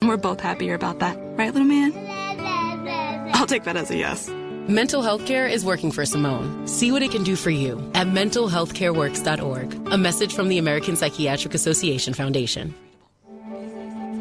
We're both happier about that. Right, little man? I'll take that as a yes. Mental health care is working for Simone. See what it can do for you at mentalhealthcareworks.org. A message from the American Psychiatric Association Foundation.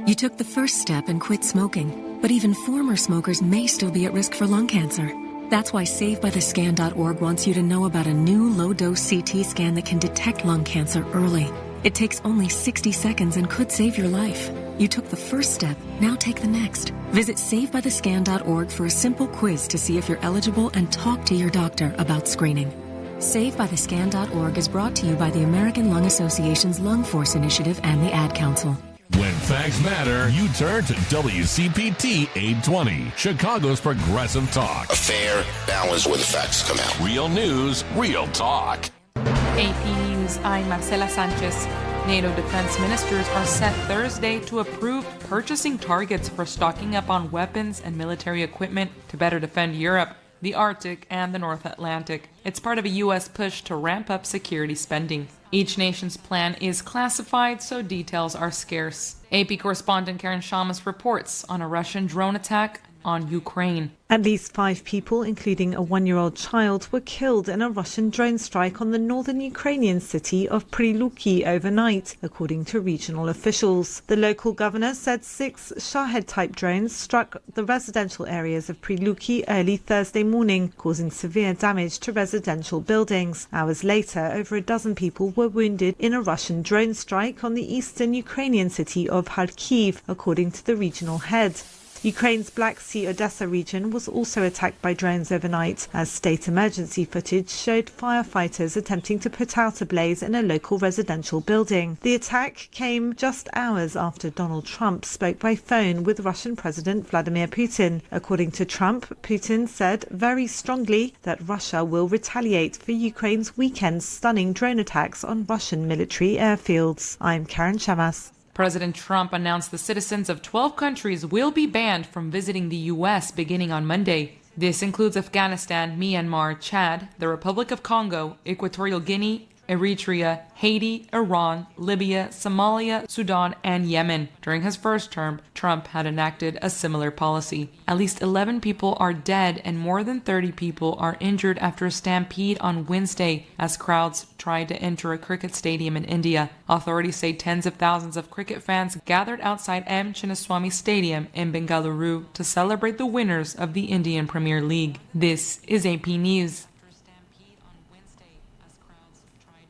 You took the first step and quit smoking, but even former smokers may still be at risk for lung cancer. That's why SaveByTheScan.org wants you to know about a new low-dose CT scan that can detect lung cancer early. It takes only 60 seconds and could save your life. You took the first step, now take the next. Visit SaveByTheScan.org for a simple quiz to see if you're eligible and talk to your doctor about screening. SaveByTheScan.org is brought to you by the American Lung Association's Lung Force Initiative and the Ad Council. When facts matter, you turn to WCPT 820, Chicago's progressive talk. A fair balance where the facts come out. Real news, real talk. AP News, I'm Marcela Sanchez. NATO defense ministers are set Thursday to approve purchasing targets for stocking up on weapons and military equipment to better defend Europe, the Arctic, and the North Atlantic. It's part of a U.S. push to ramp up security spending. Each nation's plan is classified, so details are scarce. AP correspondent Karen Shamas reports on a Russian drone attack on Ukraine. At least 5 people, including a 1-year-old child, were killed in a Russian drone strike on the northern Ukrainian city of Priluki overnight, according to regional officials. The local governor said 6 Shahed-type drones struck the residential areas of Priluki early Thursday morning, causing severe damage to residential buildings. Hours later, over a dozen people were wounded in a Russian drone strike on the eastern Ukrainian city of Kharkiv, according to the regional head. Ukraine's Black Sea Odessa region was also attacked by drones overnight, as state emergency footage showed firefighters attempting to put out a blaze in a local residential building. The attack came just hours after Donald Trump spoke by phone with Russian President Vladimir Putin. According to Trump, Putin said very strongly that Russia will retaliate for Ukraine's weekend's stunning drone attacks on Russian military airfields. I'm Karen Shamas. President Trump announced the citizens of 12 countries will be banned from visiting the U.S. beginning on Monday. This includes Afghanistan, Myanmar, Chad, the Republic of Congo, Equatorial Guinea, Eritrea, Haiti, Iran, Libya, Somalia, Sudan, and Yemen. During his first term, Trump had enacted a similar policy. At least 11 people are dead and more than 30 people are injured after a stampede on Wednesday as crowds tried to enter a cricket stadium in India. Authorities say tens of thousands of cricket fans gathered outside M. Chinnaswamy Stadium in Bengaluru to celebrate the winners of the Indian Premier League. This is AP News.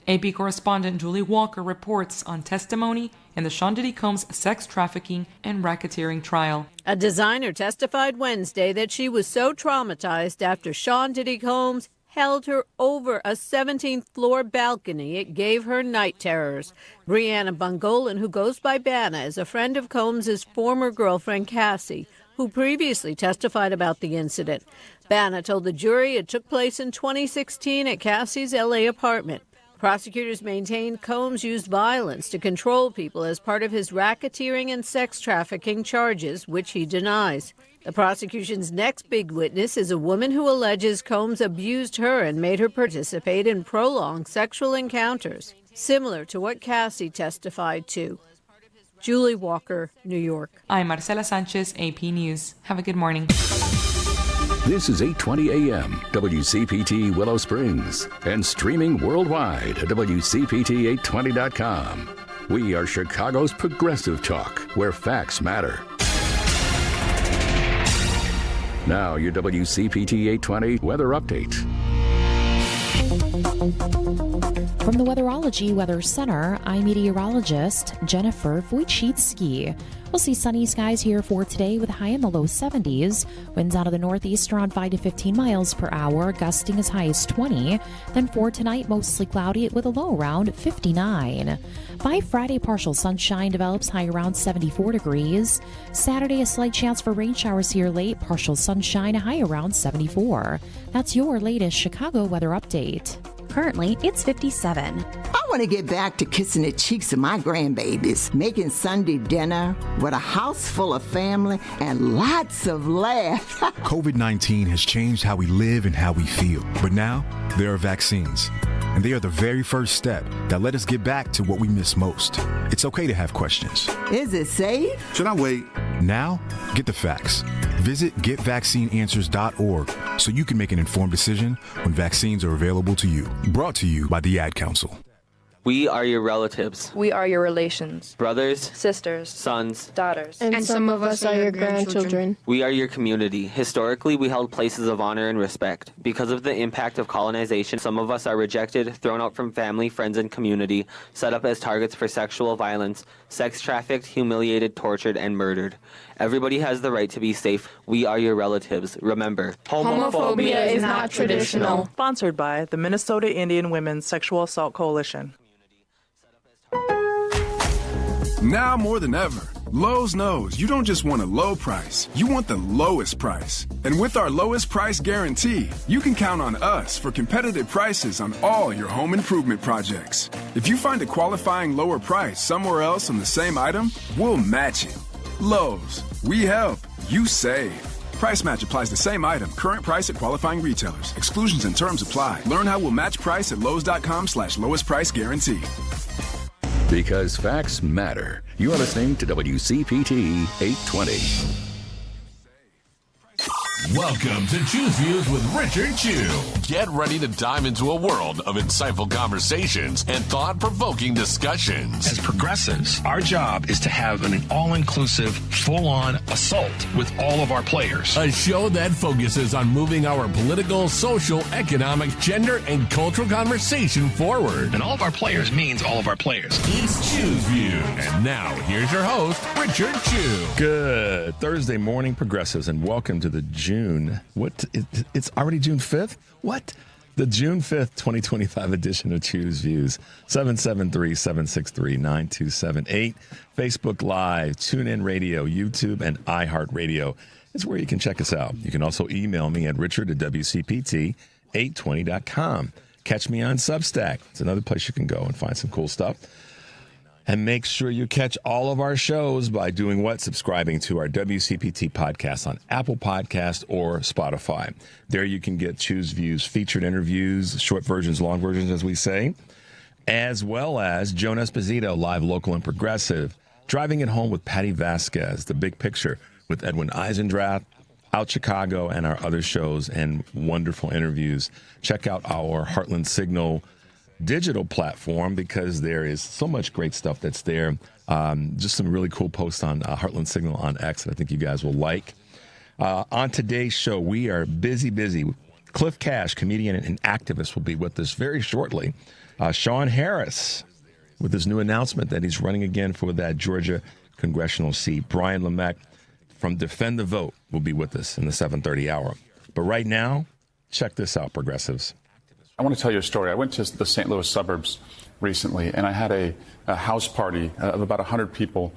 AP correspondent Julie Walker reports on testimony in the Shawn Combs sex trafficking and racketeering trial. A designer testified Wednesday that she was so traumatized after Shawn Combs held her over a 17th floor balcony, it gave her night terrors. Brianna Bungolan, who goes by Banna, is a friend of Combs' former girlfriend Cassie, who previously testified about the incident. Banna told the jury it took place in 2016 at Cassie's L.A. apartment. Prosecutors maintained Combs used violence to control people as part of his racketeering and sex trafficking charges, which he denies. The prosecution's next big witness is a woman who alleges Combs abused her and made her participate in prolonged sexual encounters, similar to what Cassie testified to. Julie Walker, New York. I'm Marcela Sanchez, AP News. Have a good morning. This is 8:20 a.m. WCPT Willow Springs and streaming worldwide at WCPT820.com. We are Chicago's progressive talk, where facts matter. Now your WCPT 820 weather update. From the Weatherology Weather Center, I'm meteorologist Jennifer Wojcicki. We'll see sunny skies here for today with a high in the low 70s. Winds out of the northeast around 5 to 15 miles per hour, gusting as high as 20. Then for tonight, mostly cloudy with a low around 59. By Friday, partial sunshine develops, high around 74 degrees. Saturday, a slight chance for rain showers here late, partial sunshine, a high around 74. That's your latest Chicago weather update. Currently, it's 57. I want to get back to kissing the cheeks of my grandbabies, making Sunday dinner with a house full of family and lots of laughs. COVID-19 has changed how we live and how we feel. But now, there are vaccines. and they are the very first step that let us get back to what we miss most. It's okay to have questions. Is it safe? Should I wait? Now, get the facts. Visit getvaccineanswers.org so you can make an informed decision when vaccines are available to you. Brought to you by the Ad Council. We are your relatives. We are your relations. Brothers, sisters, sons, daughters. And some of us are your grandchildren. We are your community. Historically, we held places of honor and respect. Because of the impact of colonization, some of us are rejected, thrown out from family, friends, and community, set up as targets for sexual violence, sex trafficked, humiliated, tortured, and murdered. Everybody has the right to be safe. We are your relatives. Remember, homophobia is not traditional. Sponsored by the Minnesota Indian Women's Sexual Assault Coalition. Now more than ever, Lowe's knows you don't just want a low price, you want the lowest price. And with our lowest price guarantee, you can count on us for competitive prices on all your home improvement projects. If you find a qualifying lower price somewhere else on the same item, we'll match it. Lowe's, we help, you save. Price match applies the same item, current price at qualifying retailers. Exclusions and terms apply. Learn how we'll match price at lowes.com/lowest price guarantee. Because facts matter. You are listening to WCPT 820. Welcome to Choose Views with Richard Chew. Get ready to dive into a world of insightful conversations and thought-provoking discussions. As progressives, our job is to have an all-inclusive, full-on assault with all of our players. A show that focuses on moving our political, social, economic, gender, and cultural conversation forward. And all of our players means all of our players. It's Choose Views. And now, here's your host, Richard Chew. Good Thursday morning, progressives, and welcome to the June. It's already June 5th? What? The June 5th, 2025 edition of Choose Views. 773-763-9278. Facebook Live, TuneIn Radio, YouTube, and iHeartRadio is where you can check us out. You can also email me at richard@wcpt820.com. Catch me on Substack. It's another place you can go and find some cool stuff. And make sure you catch all of our shows by doing what? Subscribing to our WCPT podcast on Apple Podcast or Spotify. There you can get Choose Views, featured interviews, short versions, long versions, as we say, as well as Joan Esposito, live, local, and progressive, Driving It Home with Patty Vasquez, The Big Picture with Edwin Eisendrath, Out Chicago, and our other shows and wonderful interviews. Check out our Heartland Signal digital platform because there is so much great stuff that's there. Just some really cool posts on Heartland Signal on X that I think you guys will like. On today's show, we are busy. Cliff Cash, comedian and activist, will be with us very shortly. Shawn Harris with his new announcement that he's running again for that Georgia congressional seat. Brian Lemek from Defend the Vote will be with us in the 7:30 hour. But right now, check this out, progressives. I want to tell you a story. I went to the St. Louis suburbs recently, and I had a house party of about 100 people,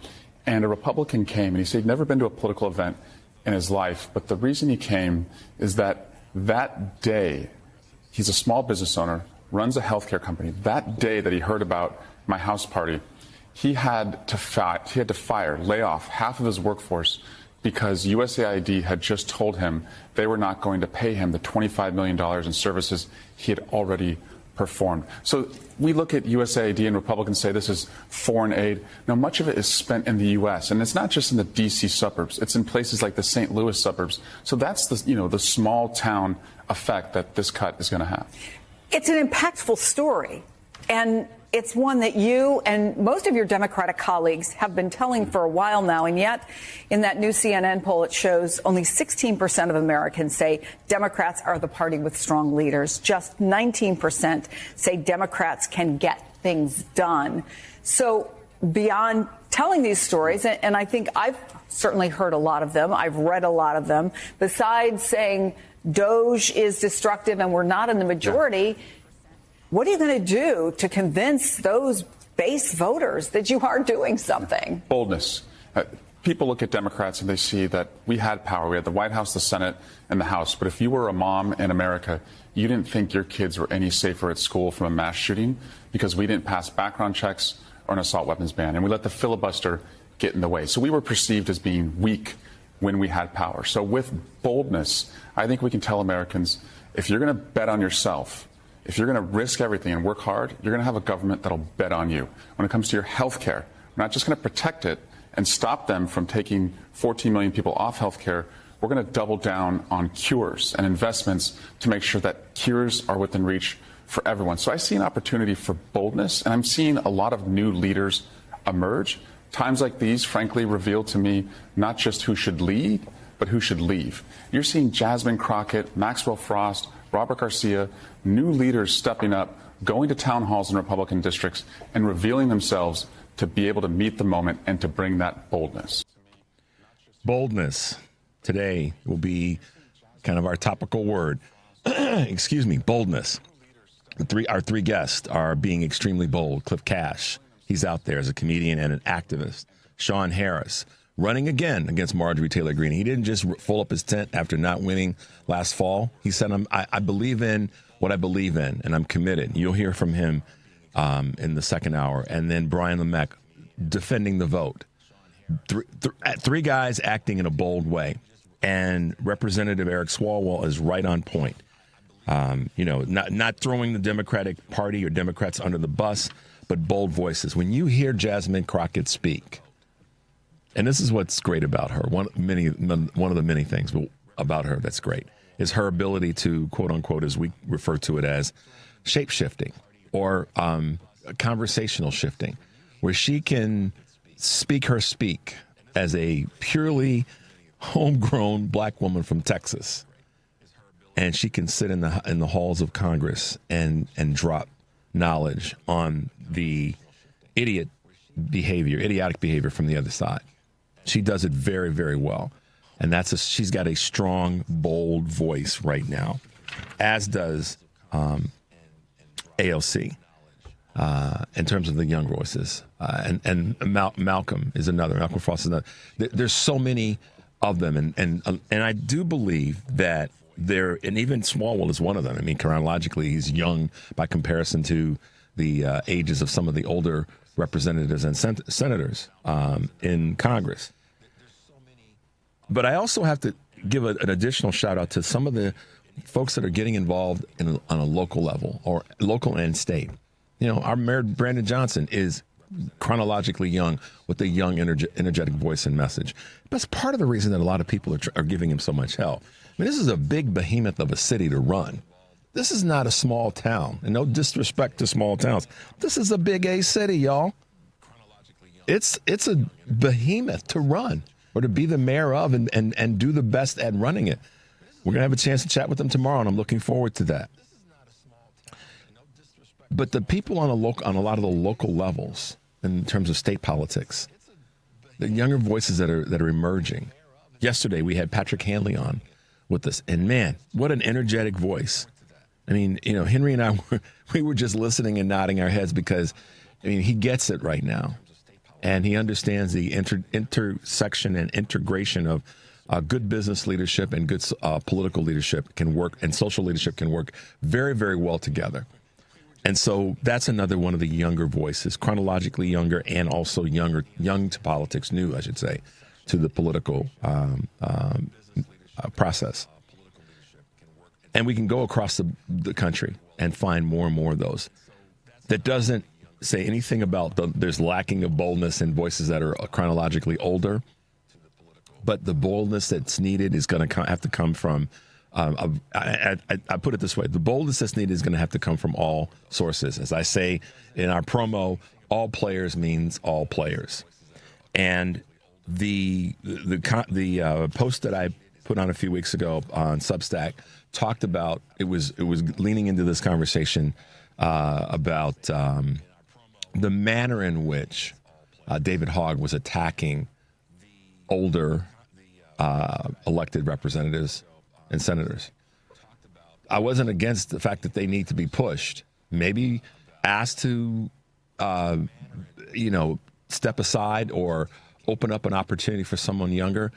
and a Republican came, and he said he'd never been to a political event in his life, but the reason he came is that day, he's a small business owner, runs a healthcare company. That day that he heard about my house party, he had to lay off half of his workforce because USAID had just told him they were not going to pay him the $25 million in services he had already performed. So we look at USAID and Republicans say this is foreign aid. Now, much of it is spent in the U.S., and it's not just in the D.C. suburbs. It's in places like the St. Louis suburbs. So that's the small town effect that this cut is going to have. It's an impactful story, and it's one that you and most of your Democratic colleagues have been telling for a while now, and yet in that new CNN poll, it shows only 16% of Americans say Democrats are the party with strong leaders. Just 19% say Democrats can get things done. So beyond telling these stories, and I think I've certainly heard a lot of them, I've read a lot of them, besides saying Doge is destructive and we're not in the majority, what are you going to do to convince those base voters that you are doing something? Boldness. People look at Democrats and they see that we had power. We had the White House, the Senate, and the House. But if you were a mom in America, you didn't think your kids were any safer at school from a mass shooting because we didn't pass background checks or an assault weapons ban. And we let the filibuster get in the way. So we were perceived as being weak when we had power. So with boldness, I think we can tell Americans, if you're going to bet on yourself, if you're going to risk everything and work hard, you're going to have a government that'll bet on you. When it comes to your health care, we're not just going to protect it and stop them from taking 14 million people off health care. We're going to double down on cures and investments to make sure that cures are within reach for everyone. So I see an opportunity for boldness, and I'm seeing a lot of new leaders emerge. Times like these, frankly, reveal to me not just who should lead, but who should leave. You're seeing Jasmine Crockett, Maxwell Frost, Robert Garcia, new leaders stepping up, going to town halls in Republican districts and revealing themselves to be able to meet the moment and to bring that boldness. Boldness today will be kind of our topical word. Excuse me, boldness. Our three guests are being extremely bold. Cliff Cash, he's out there as a comedian and an activist. Shawn Harris, running again against Marjorie Taylor Greene. He didn't just pull up his tent after not winning last fall. He said, I believe in what I believe in, and I'm committed. You'll hear from him in the second hour. And then Brian Lemek defending the vote. Three guys acting in a bold way. And Representative Eric Swalwell is right on point. Not throwing the Democratic Party or Democrats under the bus, but bold voices. When you hear Jasmine Crockett speak, and this is what's great about her, one of the many things about her that's great, is her ability to, quote unquote, as we refer to it as, shape-shifting or conversational shifting, where she can speak her speak as a purely homegrown black woman from Texas. And she can sit in the halls of Congress and drop knowledge on the idiotic behavior from the other side. She does it very, very well. And she's got a strong, bold voice right now, as does AOC in terms of the young voices. And Malcolm is another. Malcolm Frost is another. There's so many of them. And I do believe that and even Swalwell is one of them. I mean, chronologically, he's young by comparison to the ages of some of the older representatives and senators in Congress. But I also have to give an additional shout out to some of the folks that are getting involved on a local level, or local and state. Our Mayor Brandon Johnson is chronologically young with a young, energetic voice and message. That's part of the reason that a lot of people are giving him so much help. I mean, this is a big behemoth of a city to run. This is not a small town, and no disrespect to small towns. This is a big A city, y'all. It's a behemoth to run, or to be the mayor of and do the best at running it. We're going to have a chance to chat with them tomorrow, and I'm looking forward to that. But the people on a lot of the local levels, in terms of state politics, the younger voices that are emerging. Yesterday, we had Patrick Hanley on with us, and man, what an energetic voice. I mean, Henry and I, we were just listening and nodding our heads because, he gets it right now. And he understands the intersection and integration of good business leadership and good political leadership can work, and social leadership can work very, very well together. And so that's another one of the younger voices, chronologically younger and also young to politics, new, I should say, to the political process. And we can go across the country and find more and more of those. That doesn't say anything about there's lacking of boldness in voices that are chronologically older, but the boldness that's needed is going to have to come from, I put it this way, the boldness that's needed is going to have to come from all sources. As I say in our promo, all players means all players. And the post that I put on a few weeks ago on Substack talked about, it was leaning into this conversation about the manner in which David Hogg was attacking older elected representatives and senators. I wasn't against the fact that they need to be pushed, maybe asked to, step aside or open up an opportunity for someone younger,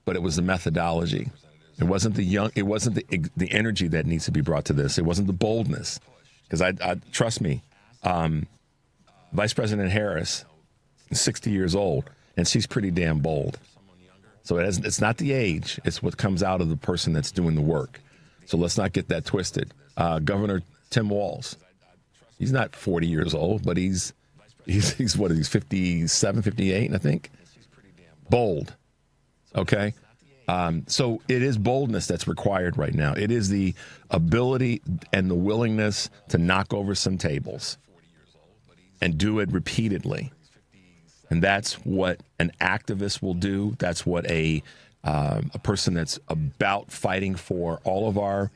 but it was the methodology. It wasn't the energy that needs to be brought to this. It wasn't the boldness, because I trust me, Vice President Harris is 60 years old, and she's pretty damn bold. So it's not the age, it's what comes out of the person that's doing the work. So let's not get that twisted. Governor Tim Walz. He's not 40 years old, but he's 57, 58, I think. Bold. Okay? So it is boldness that's required right now. It is the ability and the willingness to knock over some tables and do it repeatedly. And that's what an activist will do. That's what a person that's about fighting for all of our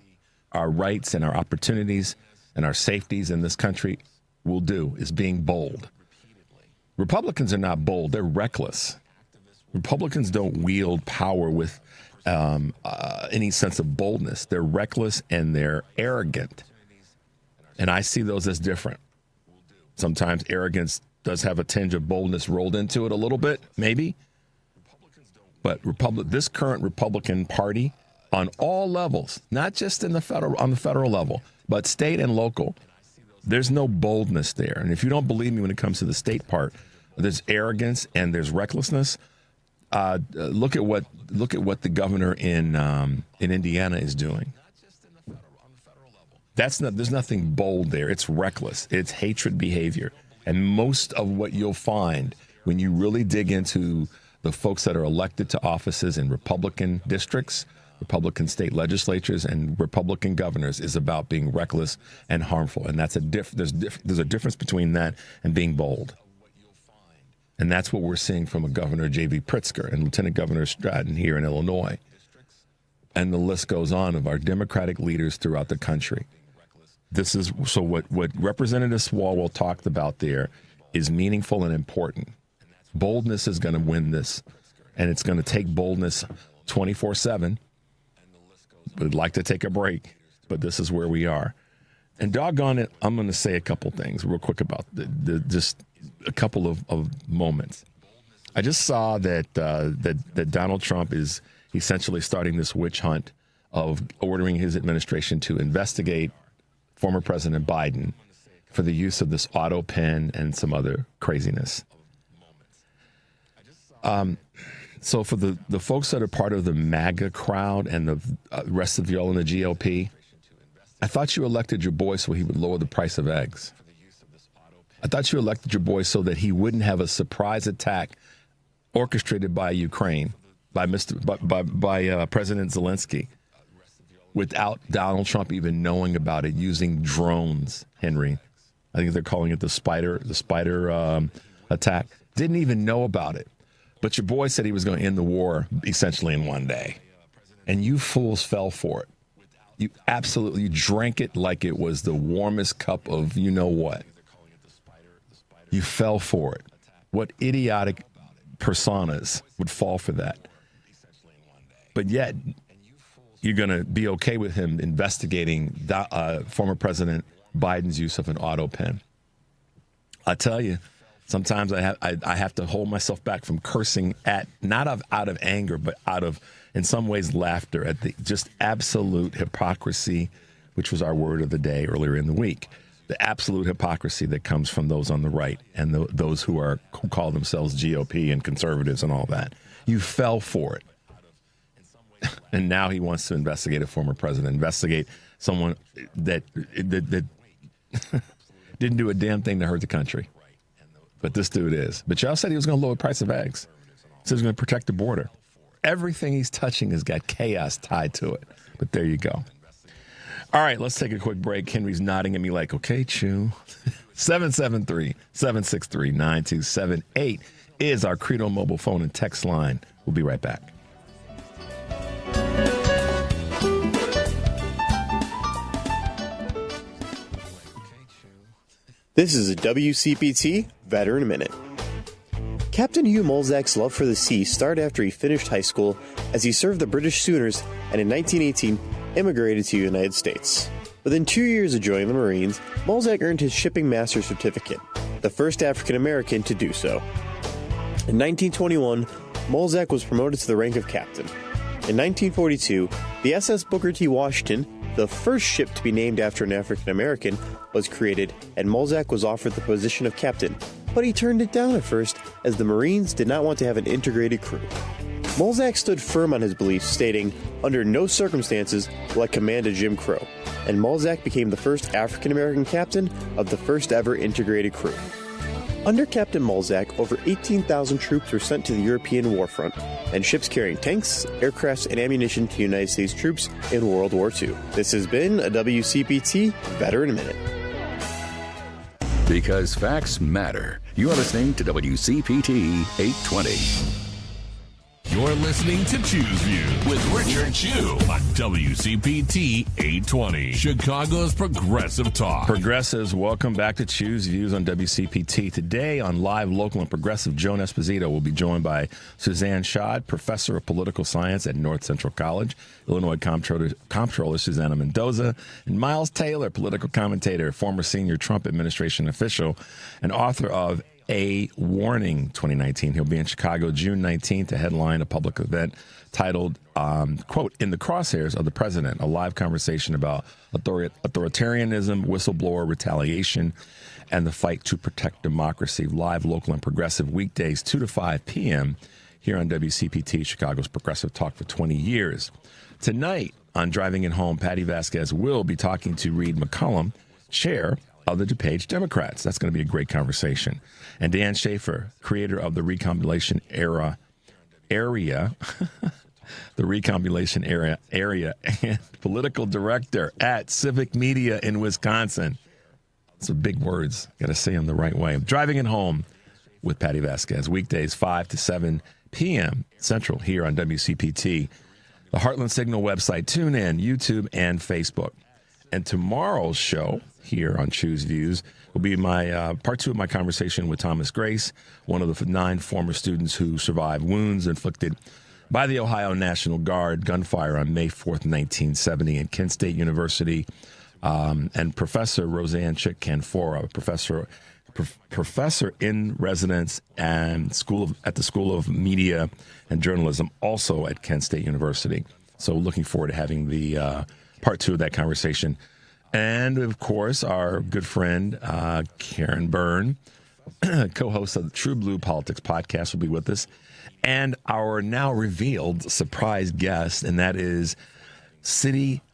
rights and our opportunities and our safeties in this country will do, is being bold. Republicans are not bold. They're reckless. Republicans don't wield power with any sense of boldness. They're reckless and they're arrogant. And I see those as different. Sometimes arrogance does have a tinge of boldness rolled into it a little bit, maybe. But this current Republican Party on all levels, not just on the federal level, but state and local, there's no boldness there. And if you don't believe me when it comes to the state part, there's arrogance and there's recklessness. Look at what the governor in Indiana is doing. There's nothing bold there. It's reckless. It's hatred behavior. And most of what you'll find when you really dig into the folks that are elected to offices in Republican districts, Republican state legislatures, and Republican governors is about being reckless and harmful. And that's there's a difference between that and being bold. And that's what we're seeing from a Governor J.B. Pritzker and Lieutenant Governor Stratton here in Illinois. And the list goes on of our Democratic leaders throughout the country. This is so what Representative Swalwell talked about there is meaningful and important. Boldness is going to win this, and it's going to take boldness 24/7. We'd like to take a break, but this is where we are. And doggone it, I'm going to say a couple things real quick about just a couple of moments. I just saw that Donald Trump is essentially starting this witch hunt of ordering his administration to investigate former President Biden for the use of this auto pen and some other craziness. So for the folks that are part of the MAGA crowd and the rest of y'all in the GOP, I thought you elected your boy so he would lower the price of eggs. I thought you elected your boy so that he wouldn't have a surprise attack orchestrated by Ukraine, by President Zelensky, without Donald Trump even knowing about it, using drones, Henry. I think they're calling it the spider attack. Didn't even know about it. But your boy said he was going to end the war essentially in one day. And you fools fell for it. You absolutely drank it like it was the warmest cup of you know what. You fell for it. What idiotic personas would fall for that? But yet, you're going to be okay with him investigating former President Biden's use of an auto pen. I tell you, sometimes I have to hold myself back from cursing at, not out of anger, but out of, in some ways, laughter at the just absolute hypocrisy, which was our word of the day earlier in the week. The absolute hypocrisy that comes from those on the right and those who call themselves GOP and conservatives and all that. You fell for it. And now he wants to investigate a former president, investigate someone that didn't do a damn thing to hurt the country. But this dude is. But y'all said he was going to lower the price of eggs. He said he was going to protect the border. Everything he's touching has got chaos tied to it. But there you go. All right, let's take a quick break. Henry's nodding at me like, okay, chew. 773-763-9278 is our Credo mobile phone and text line. We'll be right back. This is a WCPT Veteran Minute. Captain Hugh Molzak's love for the sea started after he finished high school as he served the British Sooners and in 1918 immigrated to the United States. Within 2 years of joining the Marines, Molzak earned his Shipping Master Certificate, the first African American to do so. In 1921, Molzak was promoted to the rank of captain. In 1942, the SS Booker T. Washington, the first ship to be named after an African American, was created, and Molzak was offered the position of captain, but he turned it down at first as the Marines did not want to have an integrated crew. Molzak stood firm on his beliefs, stating, "Under no circumstances will I command a Jim Crow." and Mulzac became the first African-American captain of the first ever integrated crew. Under Captain Mulzac, over 18,000 troops were sent to the European warfront, and ships carrying tanks, aircrafts, and ammunition to United States troops in World War II. This has been a WCPT Veteran Minute. Because facts matter. You are listening to WCPT 820. You're listening to Choose Views with Richard Chew on WCPT 820, Chicago's Progressive Talk. Progressives, welcome back to Choose Views on WCPT. Today on Live, Local, and Progressive, Joan Esposito will be joined by Suzanne Shawn, Professor of Political Science at North Central College, Illinois Comptroller Susanna Mendoza, and Miles Taylor, political commentator, former senior Trump administration official, and author of A Warning 2019. He'll be in Chicago June 19th to headline a public event titled, quote, In the Crosshairs of the President, a live conversation about authoritarianism, whistleblower retaliation, and the fight to protect democracy. Live, Local, and Progressive, weekdays 2 to 5 p.m. here on WCPT, Chicago's Progressive Talk for 20 years. Tonight on Driving It Home, Patty Vasquez will be talking to Reed McCollum, chair of the DuPage Democrats. That's going to be a great conversation. And Dan Schaefer, creator of the Recombination Area, the Recombination Area, and political director at Civic Media in Wisconsin. Some big words. Got to say them the right way. Driving It Home with Patty Vasquez, weekdays 5 to 7 p.m. Central here on WCPT, the Heartland Signal website, TuneIn, YouTube, and Facebook. And tomorrow's show here on Choose Views will be my part 2 of my conversation with Thomas Grace, one of the 9 former students who survived wounds inflicted by the Ohio National Guard gunfire on May 4th, 1970 at Kent State University, and Professor Roseanne Chick-Canfora, professor in residence and at the School of Media and Journalism, also at Kent State University. So looking forward to having the part 2 of that conversation. And, of course, our good friend, Karen Byrne, co-host of the True Blue Politics podcast, will be with us. And our now revealed surprise guest, and that is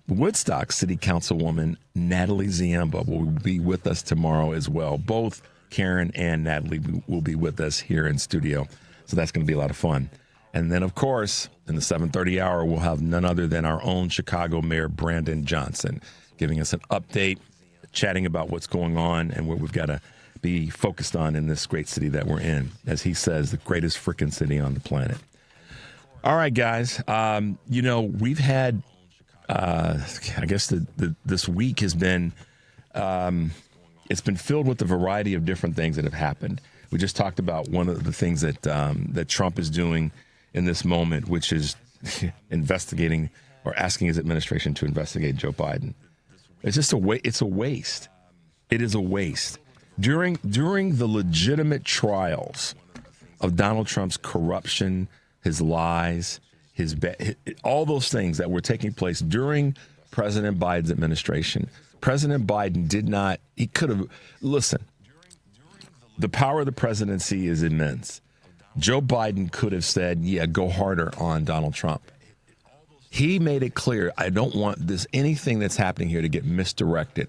Woodstock City Councilwoman Natalie Ziemba will be with us tomorrow as well. Both Karen and Natalie will be with us here in studio. So that's going to be a lot of fun. And then, of course, in the 7:30 hour, we'll have none other than our own Chicago Mayor Brandon Johnson giving us an update, chatting about what's going on and what we've got to be focused on in this great city that we're in. As he says, the greatest freaking city on the planet. All right, guys. We've had, I guess this week has been, it's been filled with a variety of different things that have happened. We just talked about one of the things that that Trump is doing in this moment, which is investigating or asking his administration to investigate Joe Biden. It's just it's a waste. It is a waste. During the legitimate trials of Donald Trump's corruption, his lies, all those things that were taking place during President Biden's administration, President Biden he could have, listen, the power of the presidency is immense. Joe Biden could have said, yeah, go harder on Donald Trump. He made it clear, I don't want anything that's happening here to get misdirected.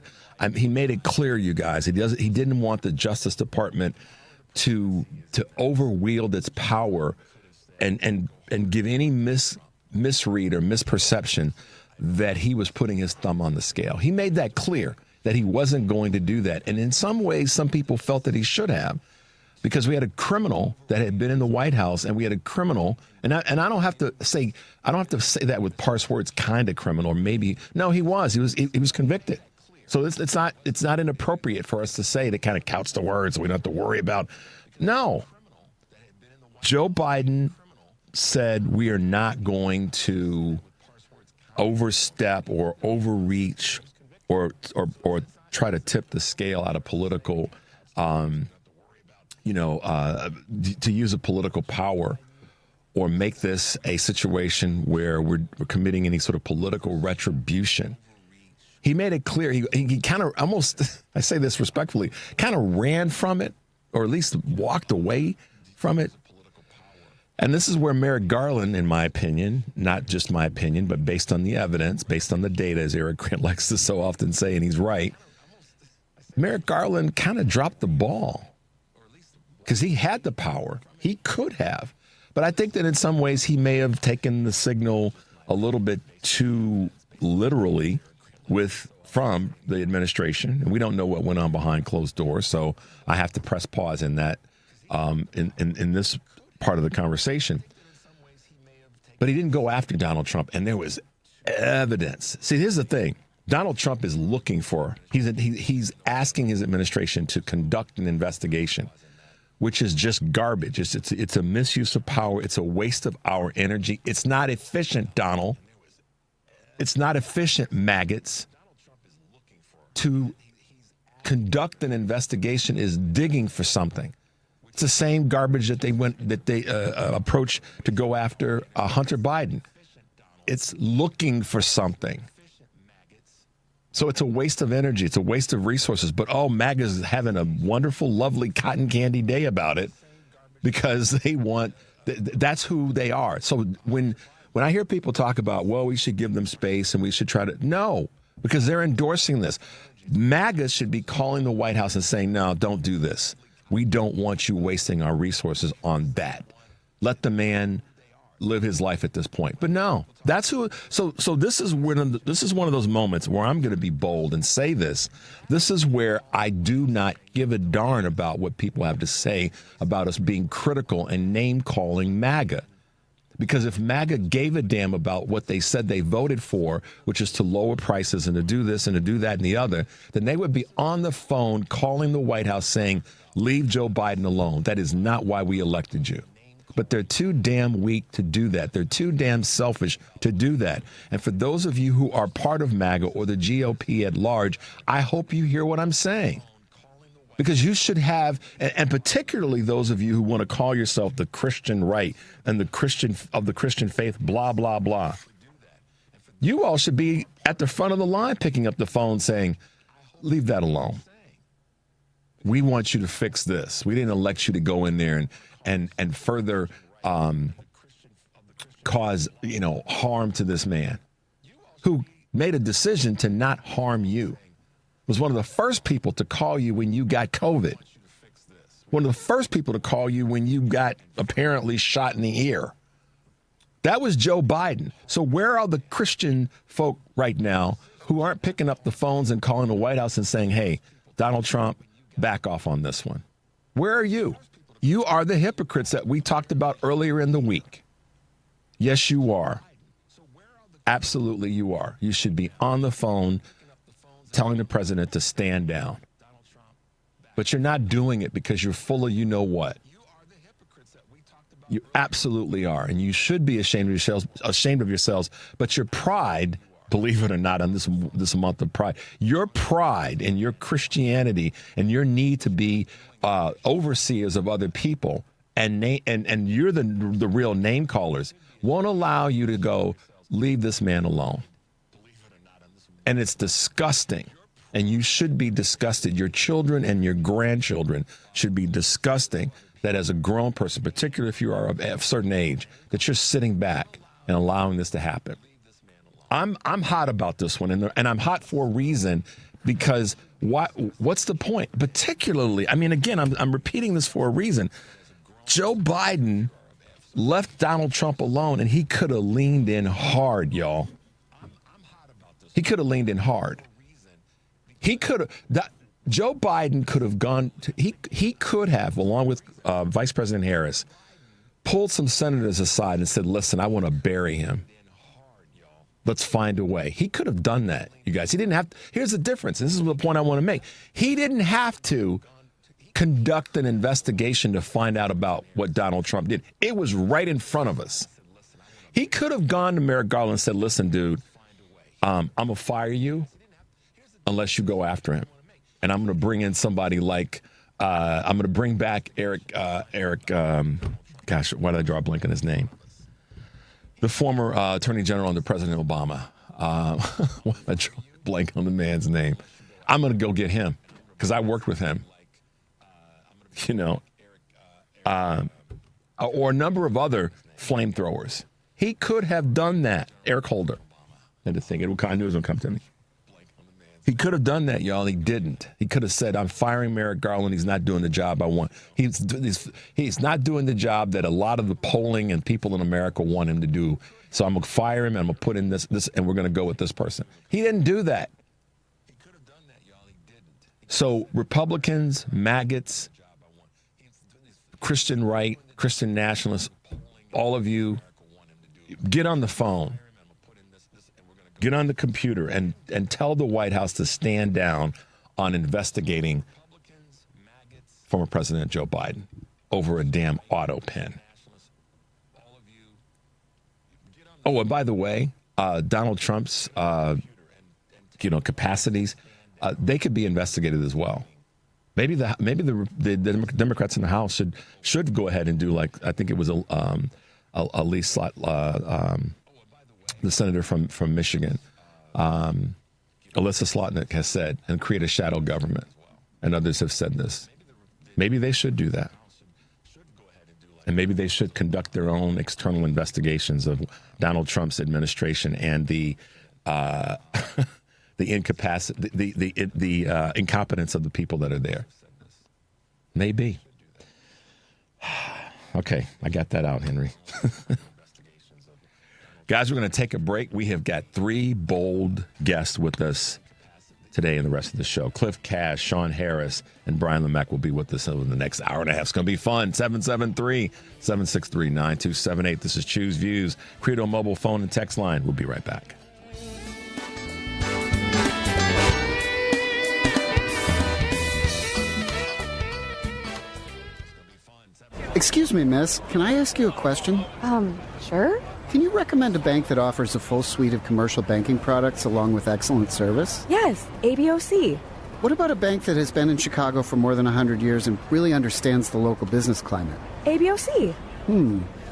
He made it clear, you guys, he didn't want the Justice Department to overwield its power and give any misread or misperception that he was putting his thumb on the scale. He made that clear that he wasn't going to do that. And in some ways, some people felt that he should have, because we had a criminal that had been in the White House, and we had a criminal, and I don't have to say that with parse words, kind of criminal, or maybe, no, he was convicted. So it's not inappropriate for us to say, to kind of couch the words, we don't have to worry about. No. Joe Biden said we are not going to overstep or overreach or try to tip the scale out of political, to use a political power or make this a situation where we're committing any sort of political retribution. He made it clear. He kind of almost, I say this respectfully, kind of ran from it, or at least walked away from it. And this is where Merrick Garland, in my opinion, not just my opinion, but based on the evidence, based on the data, as Eric Grant likes to so often say, and he's right, Merrick Garland kind of dropped the ball because he had the power. He could have. But I think that in some ways he may have taken the signal a little bit too literally from the administration. And we don't know what went on behind closed doors, so I have to press pause in that in this part of the conversation. But he didn't go after Donald Trump, and there was evidence. See, here's the thing. Donald Trump is looking for, he's asking his administration to conduct an investigation, which is just garbage. It's a misuse of power. It's a waste of our energy. It's not efficient, Donald. It's not efficient, maggots. To conduct an investigation is digging for something. It's the same garbage that they approached to go after Hunter Biden. It's looking for something. So it's a waste of energy. It's a waste of resources. But MAGA's having a wonderful, lovely cotton candy day about it because they want, that's who they are. So when I hear people talk about, well, we should give them space and we should try to, no, because they're endorsing this. MAGA should be calling the White House and saying, no, don't do this. We don't want you wasting our resources on that. Let the man live his life at this point. But no, that's who. So this is one of those moments where I'm going to be bold and say this. This is where I do not give a darn about what people have to say about us being critical and name calling MAGA. Because if MAGA gave a damn about what they said they voted for, which is to lower prices and to do this and to do that and the other, then they would be on the phone calling the White House saying, leave Joe Biden alone. That is not why we elected you. But they're too damn weak to do that. They're too damn selfish to do that. And for those of you who are part of MAGA or the GOP at large, I hope you hear what I'm saying. Because you should have, and particularly those of you who want to call yourself the Christian right and the Christian faith, blah, blah, blah. You all should be at the front of the line picking up the phone saying, leave that alone. We want you to fix this. We didn't elect you to go in there and further cause, harm to this man who made a decision to not harm you. Was one of the first people to call you when you got COVID. One of the first people to call you when you got apparently shot in the ear. That was Joe Biden. So where are the Christian folk right now who aren't picking up the phones and calling the White House and saying, hey, Donald Trump, back off on this one? Where are you? You are the hypocrites that we talked about earlier in the week. Yes, you are. Absolutely, you are. You should be on the phone telling the president to stand down. But you're not doing it because you're full of you-know-what. You absolutely are. And you should be ashamed of yourselves. But your pride, believe it or not, on this month of pride, your pride and your Christianity and your need to be overseers of other people and you're the real name callers won't allow you to go, leave this man alone. And it's disgusting. And you should be disgusted. Your children and your grandchildren should be disgusting that as a grown person, particularly if you are of a certain age, that you're sitting back and allowing this to happen. I'm hot about this one, and I'm hot for a reason, because what's the point? Particularly, again, I'm repeating this for a reason. Joe Biden left Donald Trump alone, and he could have leaned in hard, y'all. He could have leaned in hard. Joe Biden could have gone, he could have, along with Vice President Harris, pulled some senators aside and said, listen, I want to bury him. Let's find a way. He could have done that, you guys. He didn't have to. Here's the difference. This is the point I want to make. He didn't have to conduct an investigation to find out about what Donald Trump did. It was right in front of us. He could have gone to Merrick Garland and said, listen, dude, I'm going to fire you unless you go after him. And I'm going to bring in somebody like, I'm going to bring back Eric, gosh, why did I draw a blank on his name? The former Attorney General under President Obama. Why did I draw a blank on the man's name? I'm going to go get him because I worked with him. or a number of other flamethrowers. He could have done that. Eric Holder. I had to think. I knew it was going to come to me. He could have done that, y'all. He didn't. He could have said, I'm firing Merrick Garland. He's not doing the job I want. He's not doing the job that a lot of the polling and people in America want him to do. So I'm going to fire him, and I'm going to put in this, and we're going to go with this person. He didn't do that. He could have done that, y'all. He didn't. So Republicans, maggots, Christian right, Christian nationalists, all of you, get on the phone. Get on the computer and tell the White House to stand down on investigating former President Joe Biden over a damn auto pen. Oh, and by the way, Donald Trump's capacities, they could be investigated as well. Maybe the Democrats in the House should go ahead and do, like, I think it was Lee Slot, the senator from Michigan, Alyssa Slotnick has said, and create a shadow government. And others have said this. Maybe they should do that. And maybe they should conduct their own external investigations of Donald Trump's administration and the incapacity, the incompetence of the people that are there. Maybe. Okay, I got that out, Henry. Guys, we're going to take a break. We have got 3 bold guests with us today and the rest of the show. Cliff Cash, Shawn Harris, and Brian Lemek will be with us over the next hour and a half. It's going to be fun. 773-763-9278. This is Choose Views, Credo mobile phone and text line. We'll be right back. Excuse me, miss. Can I ask you a question? Sure. Can you recommend a bank that offers a full suite of commercial banking products along with excellent service? Yes, ABOC. What about a bank that has been in Chicago for more than 100 years and really understands the local business climate? ABOC.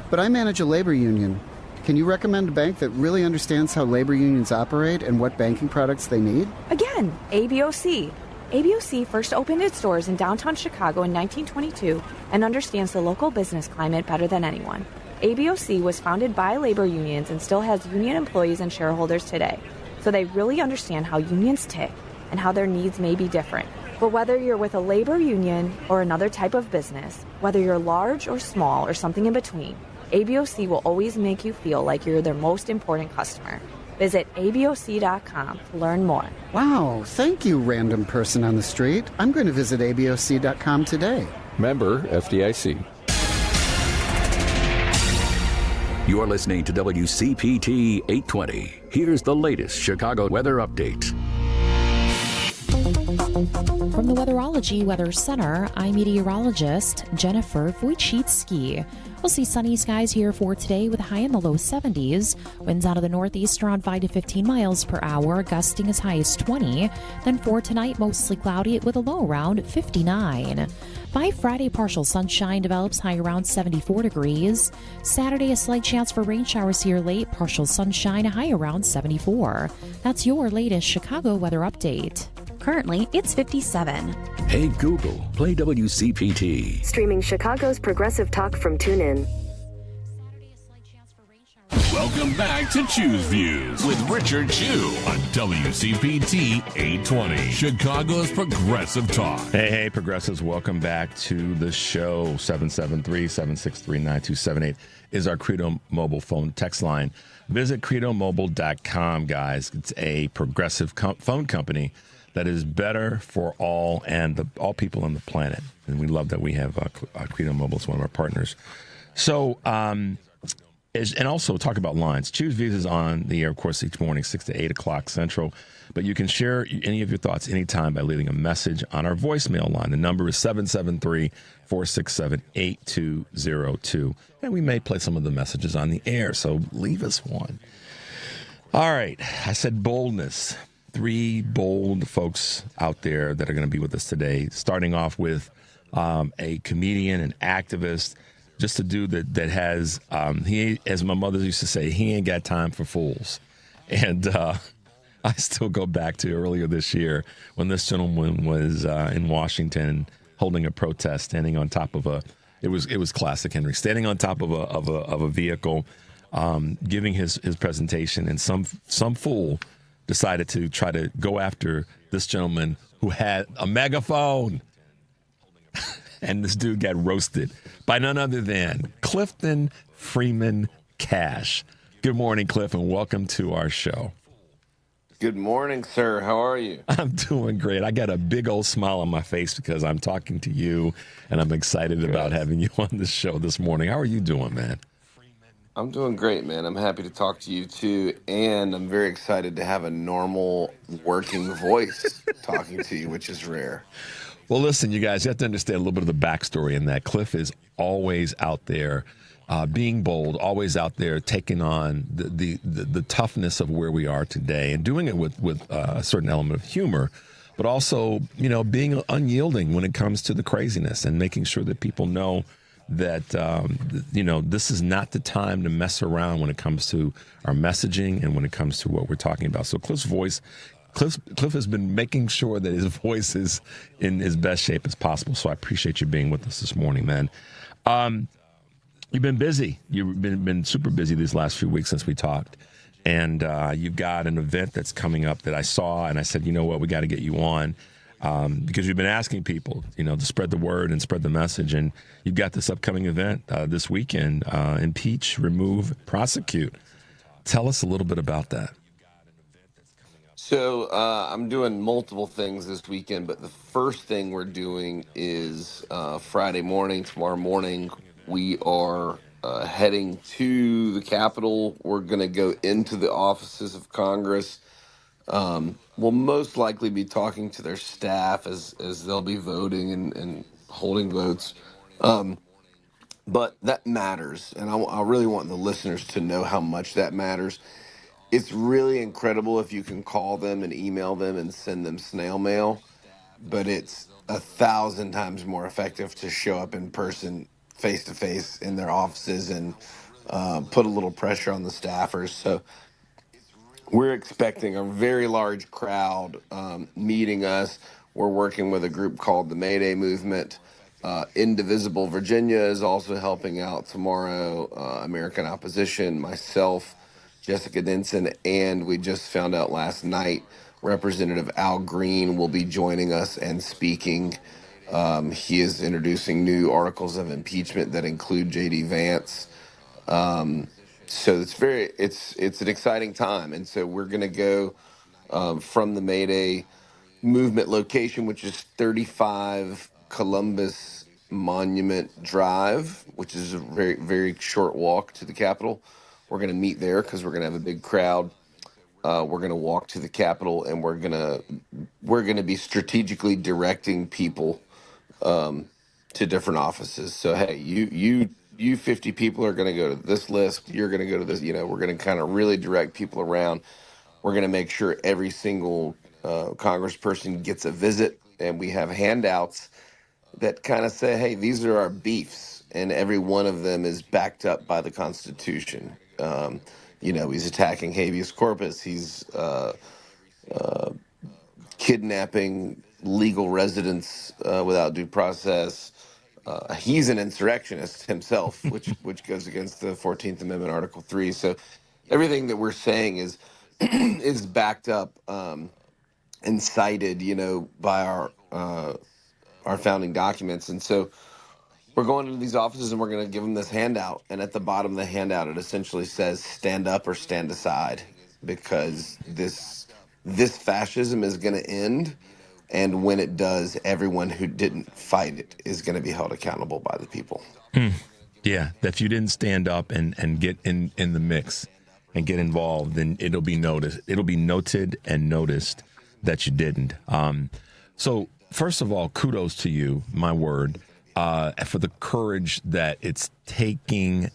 But I manage a labor union. Can you recommend a bank that really understands how labor unions operate and what banking products they need? Again, ABOC. ABOC first opened its doors in downtown Chicago in 1922 and understands the local business climate better than anyone. ABOC was founded by labor unions and still has union employees and shareholders today. So they really understand how unions tick and how their needs may be different. But whether you're with a labor union or another type of business, whether you're large or small or something in between, ABOC will always make you feel like you're their most important customer. Visit ABOC.com to learn more. Wow, thank you, random person on the street. I'm going to visit ABOC.com today. Member FDIC. You're listening to WCPT 820. Here's the latest Chicago weather update. From the Weatherology Weather Center, I'm meteorologist Jennifer Wojcicki. We'll see sunny skies here for today with a high in the low 70s. Winds out of the northeast around 5 to 15 miles per hour, gusting as high as 20. Then for tonight, mostly cloudy with a low around 59. By Friday, partial sunshine develops, high around 74 degrees. Saturday, a slight chance for rain showers here late, partial sunshine, a high around 74. That's your latest Chicago weather update. Currently, it's 57. Hey Google, play WCPT. Streaming Chicago's progressive talk from TuneIn. Welcome back to Choose Views with Richard Chew on WCPT 820, Chicago's progressive talk. Hey, progressives, welcome back to the show. 773-763-9278 is our Credo mobile phone text line. Visit credomobile.com, guys. It's a progressive phone company that is better for all and all people on the planet. And we love that we have Credo Mobile as one of our partners. So, and also talk about lines. Choose Views is on the air, of course, each morning, 6 to 8 o'clock Central. But you can share any of your thoughts anytime by leaving a message on our voicemail line. The number is 773-467-8202. And we may play some of the messages on the air, so leave us one. All right. I said boldness. 3 bold folks out there that are going to be with us today, starting off with a comedian, an activist, just a dude that has, he, as my mother used to say, he ain't got time for fools. And I still go back to earlier this year when this gentleman was in Washington holding a protest, standing on top of a It was classic Henry, standing on top of a vehicle, giving his presentation, and some fool decided to try to go after this gentleman who had a megaphone. And this dude got roasted by none other than Clifton Freeman Cash. Good morning, Cliff, and welcome to our show. Good morning, sir. How are you? I'm doing great. I got a big old smile on my face because I'm talking to you, and I'm excited about having you on the show this morning. How are you doing, man? I'm doing great, man. I'm happy to talk to you, too, and I'm very excited to have a normal working voice talking to you, which is rare. Well, listen, you guys, you have to understand a little bit of the backstory in that. Cliff is always out there being bold, always out there taking on the toughness of where we are today and doing it with a certain element of humor, but also, being unyielding when it comes to the craziness and making sure that people know that, this is not the time to mess around when it comes to our messaging and when it comes to what we're talking about. So Cliff has been making sure that his voice is in his best shape as possible. So I appreciate you being with us this morning, man. You've been busy. You've been super busy these last few weeks since we talked. And you've got an event that's coming up that I saw, and I said, you know what, we got to get you on because you've been asking people, to spread the word and spread the message. And you've got this upcoming event this weekend, Impeach, Remove, Prosecute. Tell us a little bit about that. So I'm doing multiple things this weekend, but the first thing we're doing is Friday morning, tomorrow morning, we are heading to the Capitol. We're going to go into the offices of Congress. We'll most likely be talking to their staff as they'll be voting and holding votes. But that matters, and I really want the listeners to know how much that matters. It's really incredible if you can call them and email them and send them snail mail, but it's 1,000 times more effective to show up in person, face to face in their offices and put a little pressure on the staffers. So we're expecting a very large crowd meeting us. We're working with a group called the Mayday Movement. Indivisible Virginia is also helping out tomorrow. American Opposition, myself, Jessica Denson, and we just found out last night Representative Al Greene will be joining us and speaking. He is introducing new articles of impeachment that include J.D. Vance. So it's an exciting time, and so we're going to go from the Mayday Movement location, which is 35 Columbus Monument Drive, which is a very, very short walk to the Capitol. We're going to meet there because we're going to have a big crowd. We're going to walk to the Capitol, and we're going to be strategically directing people to different offices. So hey, you 50 people are going to go to this list. You're going to go to this. We're going to kind of really direct people around. We're going to make sure every single congressperson gets a visit, and we have handouts that kind of say, hey, these are our beefs, and every one of them is backed up by the Constitution. He's attacking habeas corpus. He's kidnapping legal residents without due process. He's an insurrectionist himself, which goes against the 14th Amendment, Article 3. So everything that we're saying is is backed up and cited, by our founding documents. And so we're going into these offices and we're going to give them this handout. And at the bottom of the handout, it essentially says, stand up or stand aside, because this fascism is going to end. And when it does, everyone who didn't fight it is going to be held accountable by the people. Yeah, that if you didn't stand up and get in the mix and get involved, then it'll be noticed. It'll be noted and noticed that you didn't. So first of all, kudos to you, my word, for the courage that it's taken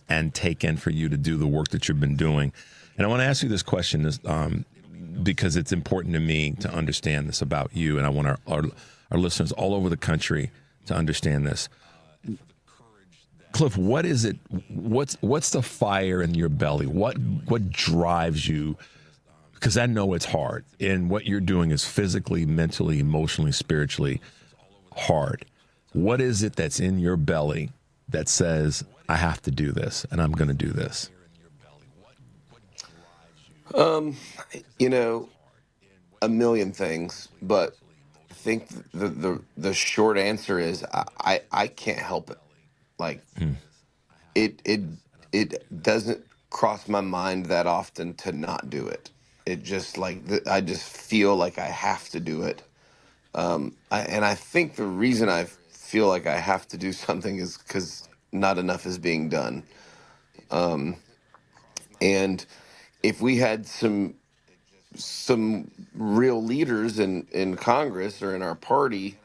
for you to do the work that you've been doing. And I want to ask you this question because it's important to me to understand this about you, and I want our listeners all over the country to understand this. Cliff, what is it? What's the fire in your belly? What drives you? Because I know it's hard, and what you're doing is physically, mentally, emotionally, spiritually hard. What is it that's in your belly that says, I have to do this and I'm going to do this? You know, a million things, but I think the short answer is I can't help it. Like it doesn't cross my mind that often to not do it. It just I just feel like I have to do it. And I think the reason I feel like I have to do something is because not enough is being done. And if we had some real leaders in Congress or in our party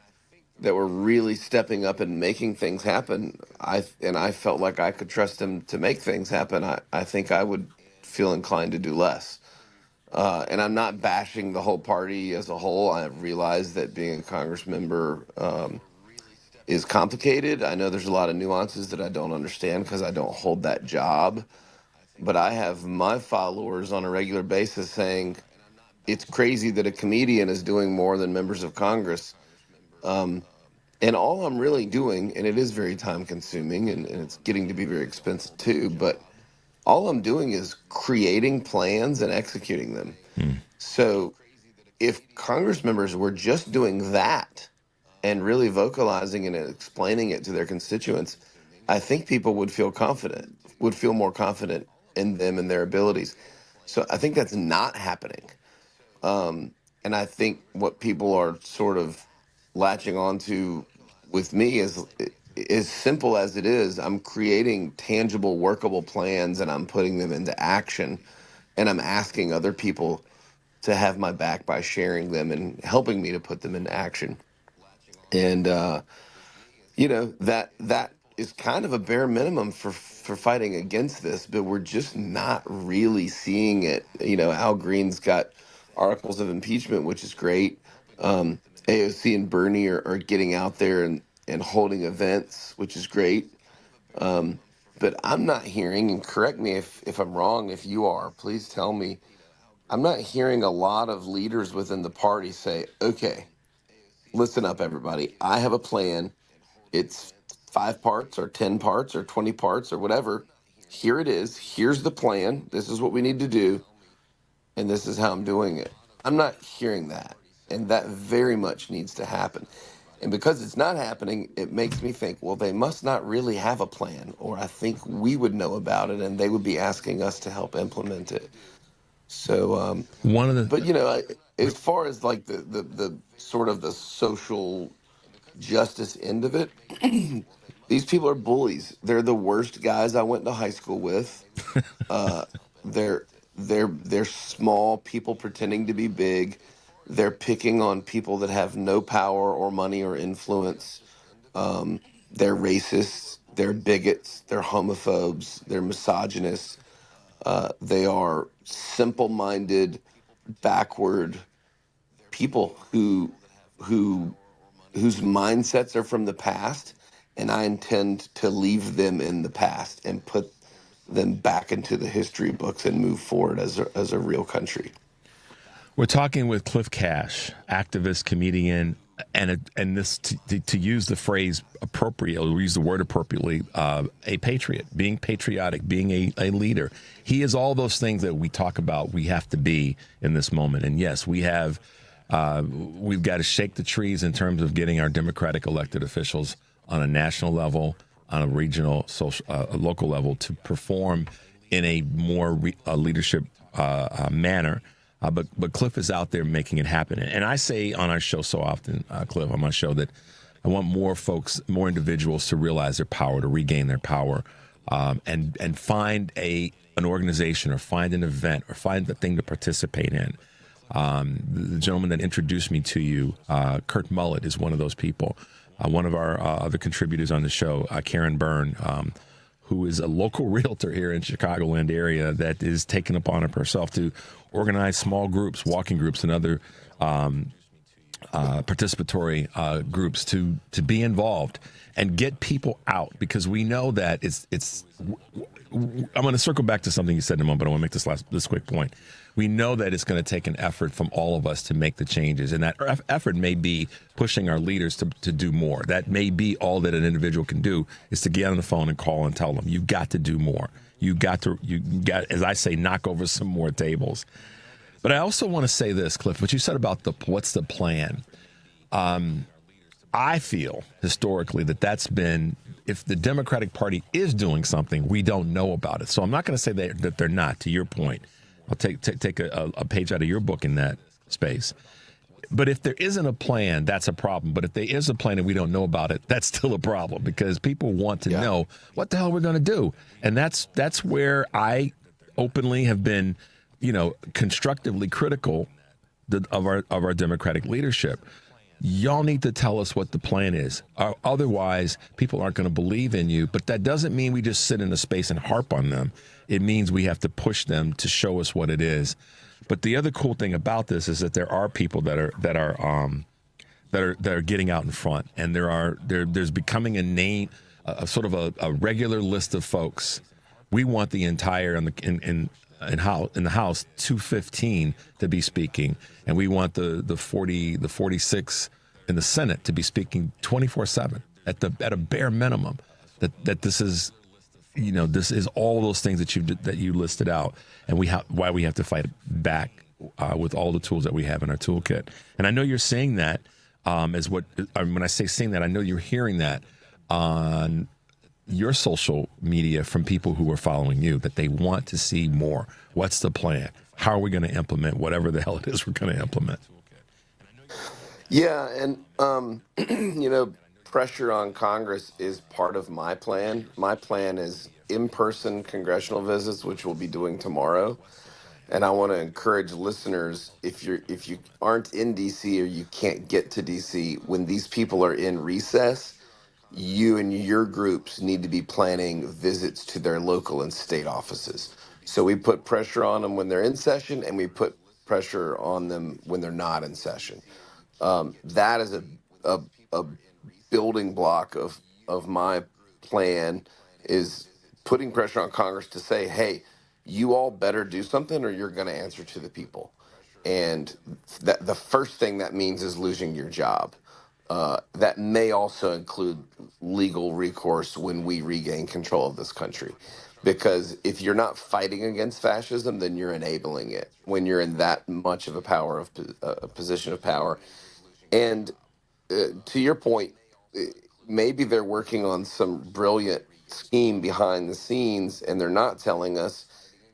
that were really stepping up and making things happen, I felt like I could trust them to make things happen, I think I would feel inclined to do less. And I'm not bashing the whole party as a whole. I realize that being a Congress member is complicated. I know there's a lot of nuances that I don't understand because I don't hold that job. But I have my followers on a regular basis saying it's crazy that a comedian is doing more than members of Congress. And all I'm really doing, and it is very time consuming and it's getting to be very expensive too, but all I'm doing is creating plans and executing them. So if Congress members were just doing that and really vocalizing and explaining it to their constituents, I think people would feel more confident in them and their abilities. So I think that's not happening. And I think what people are sort of latching onto with me is as simple as it is. I'm creating tangible, workable plans and I'm putting them into action. And I'm asking other people to have my back by sharing them and helping me to put them into action. And, that is kind of a bare minimum for fighting against this, but we're just not really seeing it. Al Greene's got articles of impeachment, which is great. AOC and Bernie are getting out there and holding events, which is great. But I'm not hearing, and correct me if I'm wrong, if you are, please tell me, I'm not hearing a lot of leaders within the party say, okay, listen up, everybody. I have a plan. It's 5 parts or 10 parts or 20 parts or whatever. Here it is. Here's the plan. This is what we need to do. And this is how I'm doing it. I'm not hearing that. And that very much needs to happen. And because it's not happening, it makes me think, well, they must not really have a plan, or I think we would know about it and they would be asking us to help implement it. So, but as far as like the sort of the social justice end of it, these people are bullies. They're the worst guys I went to high school with. They're small people pretending to be big. They're picking on people that have no power or money or influence. They're racists. They're bigots. They're homophobes. They're misogynists. They are simple-minded, backward people whose mindsets are from the past, and I intend to leave them in the past and put them back into the history books and move forward as a real country. We're talking with Cliff Cash, activist, comedian, and this to use the phrase appropriately, we use the word appropriately, a patriot, being patriotic, being a leader. He is all those things that we talk about we have to be in this moment. And yes, we've got to shake the trees in terms of getting our Democratic elected officials on a national level, on a regional, local level to perform in a more leadership manner. But Cliff is out there making it happen. And I say on our show so often, Cliff, on my show, that I want more folks, more individuals to realize their power, to regain their power, and find an organization or find an event or find the thing to participate in. The gentleman that introduced me to you, Kurt Mullett, is one of those people. One of our other contributors on the show, Karen Byrne, who is a local realtor here in Chicagoland area that is taking upon herself to organize small groups, walking groups, and other participatory groups to be involved and get people out, because we know that it's. I'm going to circle back to something you said in a moment, but I want to make this quick point. We know that it's going to take an effort from all of us to make the changes, and that effort may be pushing our leaders to do more. That may be all that an individual can do, is to get on the phone and call and tell them, you got to do more. You got, as I say, knock over some more tables. But I also want to say this, Cliff, what you said about what's the plan. I feel historically that's been, if the Democratic Party is doing something, we don't know about it. So I'm not going to say that they're not, to your point. I'll take a page out of your book in that space. But if there isn't a plan, that's a problem. But if there is a plan and we don't know about it, that's still a problem, because people want to know what the hell we're going to do. And that's where I openly have been, constructively critical of our Democratic leadership. Y'all need to tell us what the plan is. Otherwise, people aren't going to believe in you. But that doesn't mean we just sit in a space and harp on them. It means we have to push them to show us what it is. But the other cool thing about this is that there are people that are getting out in front, and there's becoming a name, a sort of a regular list of folks. We want the entire in the House 215 to be speaking, and we want the 46 in the Senate to be speaking 24/7 at a bare minimum. That this is, this is all those things that you listed out, and why we have to fight back with all the tools that we have in our toolkit. And I know you're saying that when I say saying that, I know you're hearing that on your social media from people who are following you, that they want to see more. What's the plan? How are we going to implement whatever the hell it is we're going to implement? Yeah, and pressure on Congress is part of my plan. My plan is in-person congressional visits, which we'll be doing tomorrow. And I want to encourage listeners, if you aren't in DC or you can't get to DC, when these people are in recess, you and your groups need to be planning visits to their local and state offices. So we put pressure on them when they're in session, and we put pressure on them when they're not in session. That is a building block of my plan, is putting pressure on Congress to say, hey, you all better do something or you're going to answer to the people. And that the first thing that means is losing your job. That may also include legal recourse when we regain control of this country. Because if you're not fighting against fascism, then you're enabling it when you're in that much of a position of power. And to your point, maybe they're working on some brilliant scheme behind the scenes and they're not telling us.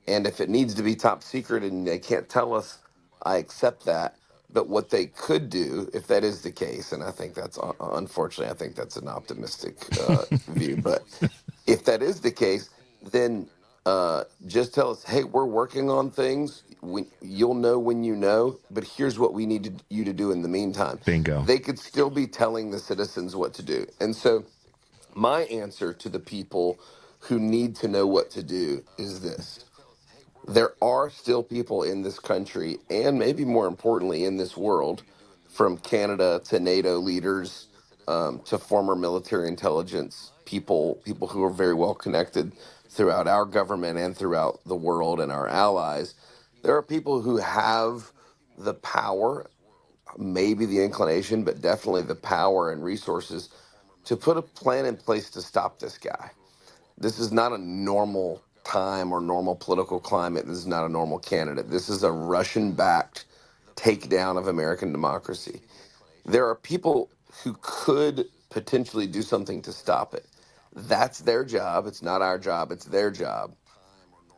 And if it needs to be top secret and they can't tell us, I accept that. But what they could do, if that is the case, and I think that's, unfortunately, I think that's an optimistic view. But if that is the case, then just tell us, hey, we're working on things. You'll know when you know, but here's what we need you to do in the meantime. Bingo. They could still be telling the citizens what to do. And so my answer to the people who need to know what to do is this. There are still people in this country, and maybe more importantly in this world, from Canada to NATO leaders to former military intelligence people who are very well connected throughout our government and throughout the world, and our allies. There are people who have the power, maybe the inclination, but definitely the power and resources to put a plan in place to stop this guy. This is not a normal time or normal political climate. This is not a normal candidate. This is a Russian-backed takedown of American democracy. There are people who could potentially do something to stop it. That's their job. It's not our job. It's their job.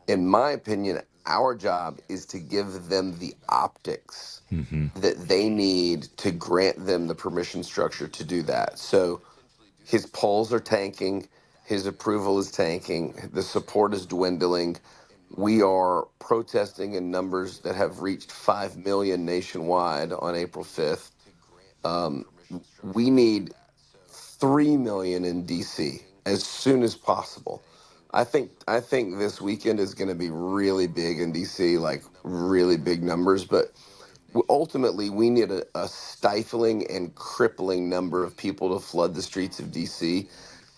In my opinion, our job is to give them the optics that they need to grant them the permission structure to do that. So his polls are tanking. His approval is tanking. The support is dwindling. We are protesting in numbers that have reached 5 million nationwide on April 5th. We need 3 million in D.C. as soon as possible. I think this weekend is going to be really big in D.C., like really big numbers. But ultimately we need a stifling and crippling number of people to flood the streets of D.C.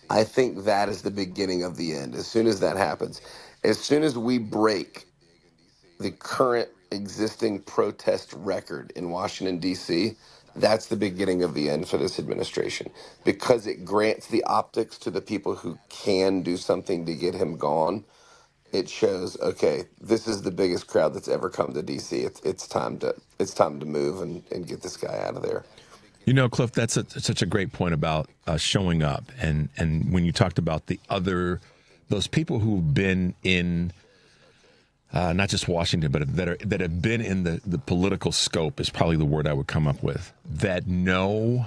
I think that is the beginning of the end. As soon as that happens, as soon as we break the current existing protest record in Washington, D.C., that's the beginning of the end for this administration, because it grants the optics to the people who can do something to get him gone. It shows, okay, this is the biggest crowd that's ever come to D.C. It's time to move and get this guy out of there. You know, Cliff, that's such a great point about showing up, and when you talked about those people who've been in not just Washington, but that have been in the political scope is probably the word I would come up with, that know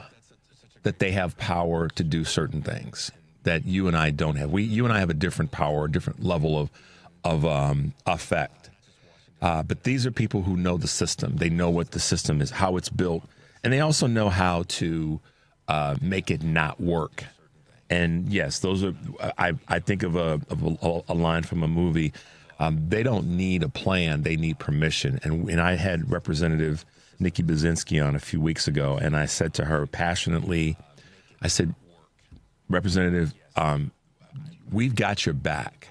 that they have power to do certain things that you and I don't have. You and I have a different power, a different level of effect. But these are people who know the system. They know what the system is, how it's built, and they also know how to make it not work. And yes, those are. I think of a line from a movie. They don't need a plan; they need permission. And I had Representative Nikki Baczynski on a few weeks ago, and I said to her passionately, I said, Representative, we've got your back.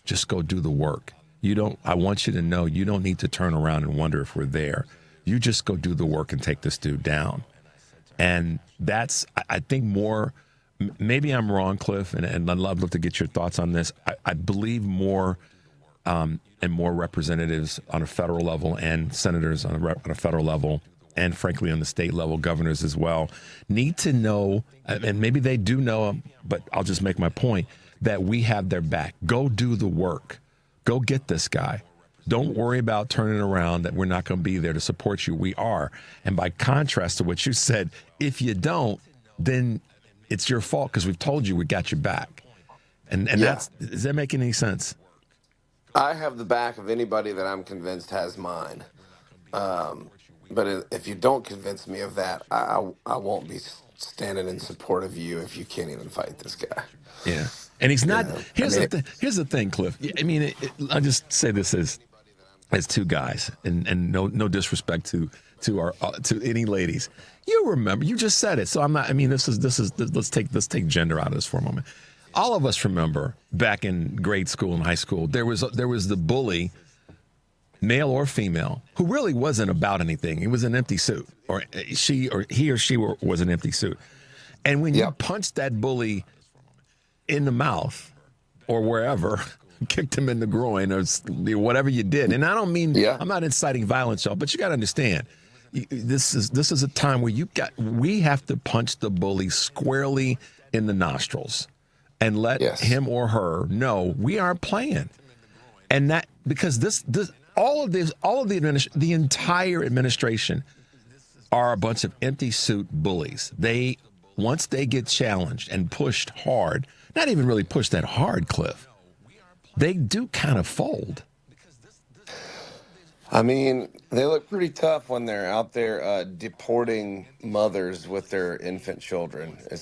Just go do the work. I want you to know you don't need to turn around and wonder if we're there. You just go do the work and take this dude down. And that's, I think, more, maybe I'm wrong, Cliff, and I'd love to get your thoughts on this. I believe more and more representatives on a federal level and senators on a federal level, and frankly on the state level, governors as well, need to know, and maybe they do know, but I'll just make my point, that we have their back. Go do the work. Go get this guy. Don't worry about turning around that we're not going to be there to support you. We are. And by contrast to what you said, if you don't, then it's your fault because we've told you we got your back. And does that make any sense? I have the back of anybody that I'm convinced has mine. But if you don't convince me of that, I won't be standing in support of you if you can't even fight this guy. Yeah. And he's not. Here's the thing, Cliff. I mean, I'll just say this as two guys, and no disrespect to any ladies. You remember, you just said it. So I'm not. I mean, this is. Let's take gender out of this for a moment. All of us remember back in grade school and high school, there was the bully, male or female, who really wasn't about anything. He was an empty suit, or he or she was an empty suit. And when you punched that bully in the mouth or wherever, kicked him in the groin or whatever you did. And I don't mean, I'm not inciting violence, y'all, but you got to understand, this is a time where we have to punch the bully squarely in the nostrils and let him or her know we aren't playing. And that, because the entire administration are a bunch of empty suit bullies. Once they get challenged and pushed hard, not even really pushed that hard, Cliff, they do kind of fold. I mean, they look pretty tough when they're out there deporting mothers with their infant children. It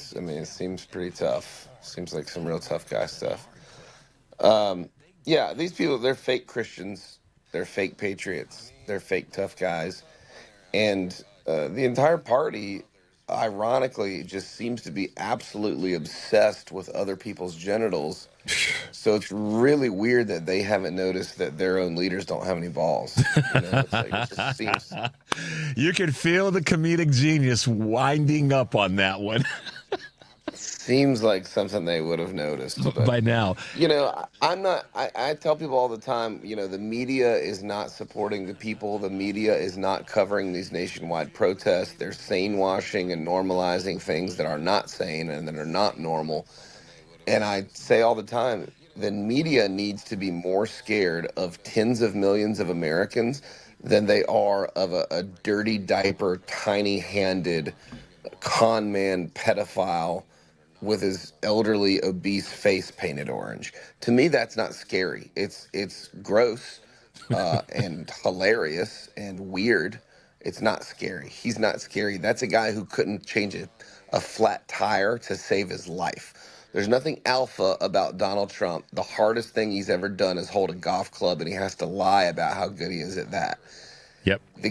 seems pretty tough. Seems like some real tough guy stuff. These people, they're fake Christians. They're fake patriots. They're fake tough guys. And the entire party, ironically, just seems to be absolutely obsessed with other people's genitals. So it's really weird that they haven't noticed that their own leaders don't have any balls. It just seems. You can feel the comedic genius winding up on that one. Seems like something they would have noticed by now. I tell people all the time, the media is not supporting the people. The media is not covering these nationwide protests. They're sane washing and normalizing things that are not sane and that are not normal. And I say all the time, the media needs to be more scared of tens of millions of Americans than they are of a dirty diaper, tiny-handed con man pedophile with his elderly, obese face painted orange. To me, that's not scary. It's gross and hilarious and weird. It's not scary. He's not scary. That's a guy who couldn't change a flat tire to save his life. There's nothing alpha about Donald Trump. The hardest thing he's ever done is hold a golf club, and he has to lie about how good he is at that. Yep. The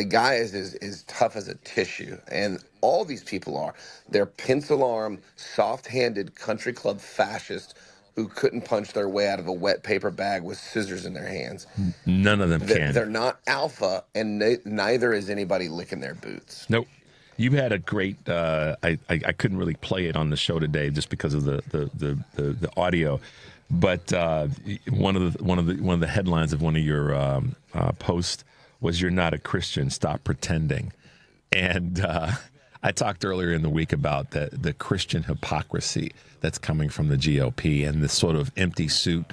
guy is as tough as a tissue, and all these people are. They're pencil-arm, soft-handed country club fascists who couldn't punch their way out of a wet paper bag with scissors in their hands. None of them can. They're not alpha, and neither is anybody licking their boots. Nope. You had a great. I couldn't really play it on the show today just because of the audio, but one of the headlines of one of your posts was "You're not a Christian. Stop pretending." And I talked earlier in the week about the Christian hypocrisy that's coming from the GOP and this sort of empty suit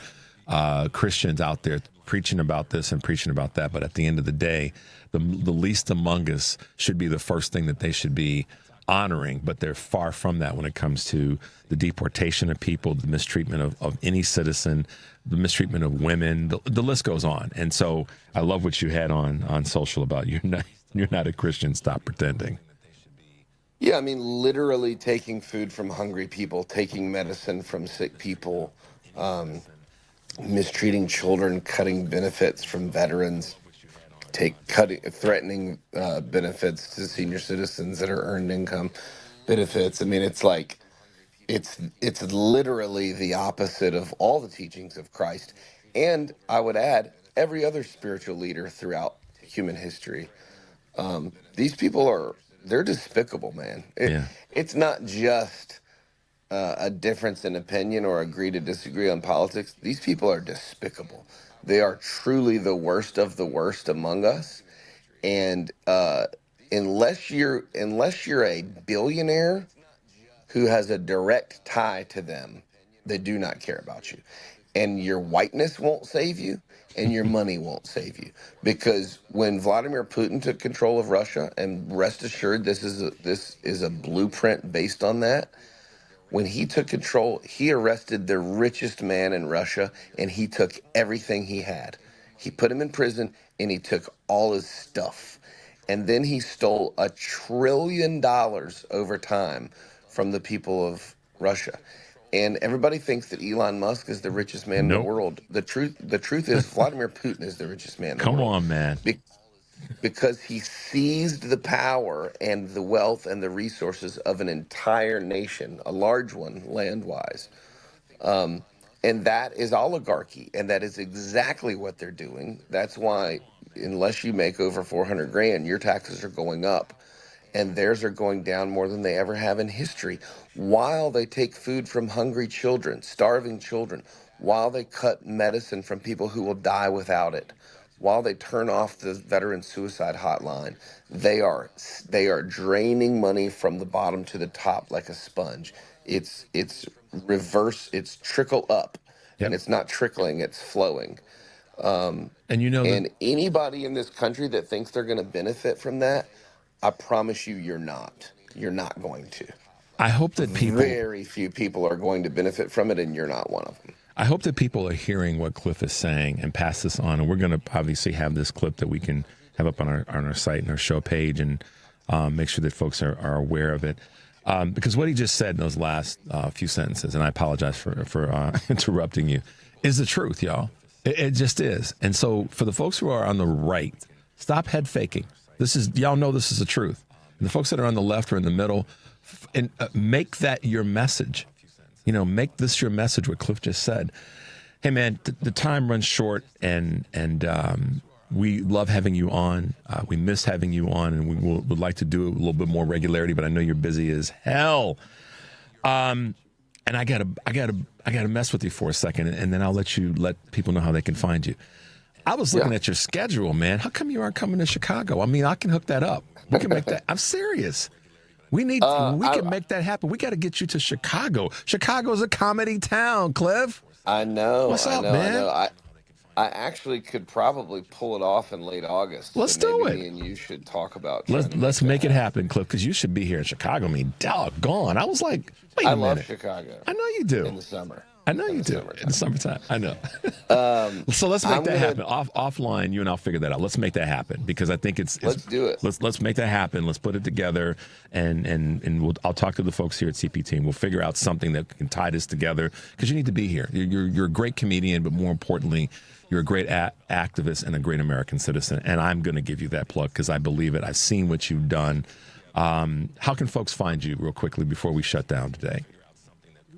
Christians out there preaching about this and preaching about that. But at the end of the day, the least among us should be the first thing that they should be honoring. But they're far from that when it comes to the deportation of people, the mistreatment of any citizen, the mistreatment of women. The list goes on. And so I love what you had on social about you're not a Christian. Stop pretending. Yeah, I mean, literally taking food from hungry people, taking medicine from sick people, mistreating children, cutting benefits from veterans, threatening benefits to senior citizens that are earned income benefits. I mean, it's like it's literally the opposite of all the teachings of Christ, and I would add every other spiritual leader throughout human history. These people they're despicable, man. It's not just a difference in opinion or agree to disagree on politics. These people are despicable. They are truly the worst of the worst among us. And unless you're a billionaire who has a direct tie to them, they do not care about you. And your whiteness won't save you, and your money won't save you. Because when Vladimir Putin took control of Russia, and rest assured this is a blueprint based on that, when he took control, he arrested the richest man in Russia, and he took everything he had. He put him in prison, and he took all his stuff. And then he stole $1 trillion over time from the people of Russia. And everybody thinks that Elon Musk is the richest man in the world. The truth is Vladimir Putin is the richest man in the world. Come on, man. Because he seized the power and the wealth and the resources of an entire nation, a large one land-wise. And that is oligarchy, and that is exactly what they're doing. That's why unless you make over $400,000, your taxes are going up. And theirs are going down more than they ever have in history, while they take food from hungry children, starving children, while they cut medicine from people who will die without it, while they turn off the veteran suicide hotline. They are draining money from the bottom to the top like a sponge. It's reverse, it's trickle up, and it's not trickling, it's flowing. And anybody in this country that thinks they're going to benefit from that, I promise you're not. You're not going to. I hope that very few people are going to benefit from it, and you're not one of them. I hope that people are hearing what Cliff is saying and pass this on. And we're going to obviously have this clip that we can have up on our site and our show page, and make sure that folks are aware of it. Because what he just said in those last few sentences, and I apologize for interrupting you, is the truth, y'all. It just is. And so for the folks who are on the right, stop head faking. Y'all know this is the truth. And the folks that are on the left or in the middle, and make that your message. Make this your message, what Cliff just said. Hey, man, the time runs short, and we love having you on. We miss having you on, and we would like to do it with a little bit more regularity, but I know you're busy as hell. And I gotta mess with you for a second, and then I'll let people know how they can find you. I was looking at your schedule, man. How come you aren't coming to Chicago? I mean, I can hook that up. We can make that. I'm serious. We can make that happen. We got to get you to Chicago. Chicago's a comedy town, Cliff. I know. What's up, man? I know. I actually could probably pull it off in late August. Let's do it. Me and you should talk about. Let's make it happen, Cliff, because you should be here in Chicago. I mean, doggone. I was like, wait a minute. I love Chicago. I know you do. In the summer. I know you do. In the summertime. I know. So let's make that happen. Offline, you and I'll figure that out. Let's make that happen, because I think let's do it. Let's make that happen. Let's put it together, and I'll talk to the folks here at CPT, and we'll figure out something that can tie this together, because you need to be here. You're a great comedian, but more importantly, You're a great activist and a great American citizen, and I'm going to give you that plug because I believe it. I've seen what you've done. How can folks find you real quickly before we shut down today?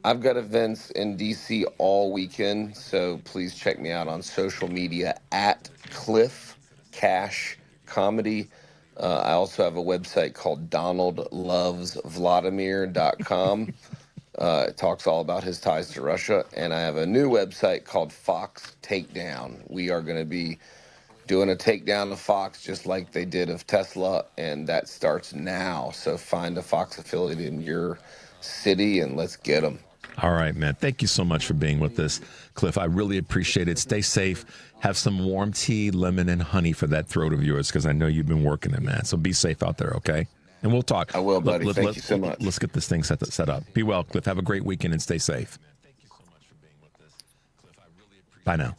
I've got events in D.C. all weekend, so please check me out on social media at Cliff Cash Comedy. I also have a website called DonaldLovesVladimir.com. It talks all about his ties to Russia. And I have a new website called Fox Takedown. We are going to be doing a takedown of Fox just like they did of Tesla, and that starts now. So find a Fox affiliate in your city and let's get them. All right, man. Thank you so much for being with us, Cliff. I really appreciate it. Stay safe. Have some warm tea, lemon, and honey for that throat of yours because I know you've been working it, man. So be safe out there, okay? And we'll talk. I will, buddy. Thank you so much. Let's get this thing set up. Be well, Cliff. Have a great weekend and stay safe. Bye now.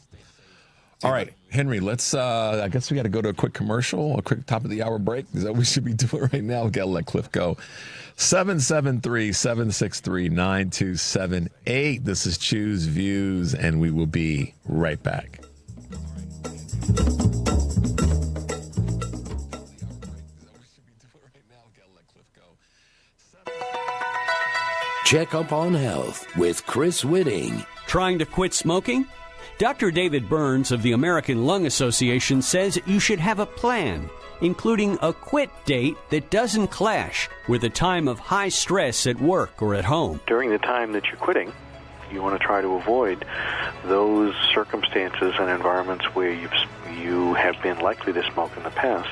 All right, Henry, let's, I guess we got to go to a quick commercial, a quick top of the hour break. Is that what we should be doing right now? We got to let Cliff go. 773-763-9278. This is Choose Views, and we will be right back. Check up on health with Chris Whitting. Trying to quit smoking? Dr. David Burns of the American Lung Association says you should have a plan, including a quit date that doesn't clash with a time of high stress at work or at home. During the time that you're quitting, you want to try to avoid those circumstances and environments where you have been likely to smoke in the past.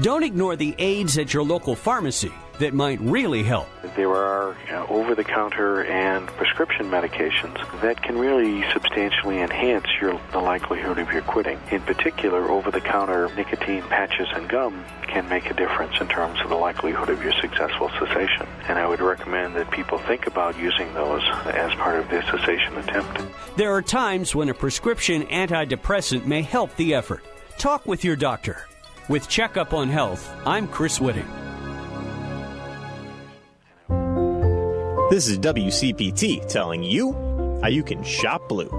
Don't ignore the aids at your local pharmacy that might really help. There are over-the-counter and prescription medications that can really substantially enhance the likelihood of your quitting. In particular, over-the-counter nicotine patches and gum can make a difference in terms of the likelihood of your successful cessation. And I would recommend that people think about using those as part of their cessation attempt. There are times when a prescription antidepressant may help the effort. Talk with your doctor. With Checkup on Health, I'm Chris Whitting. This is WCPT telling you how you can shop blue.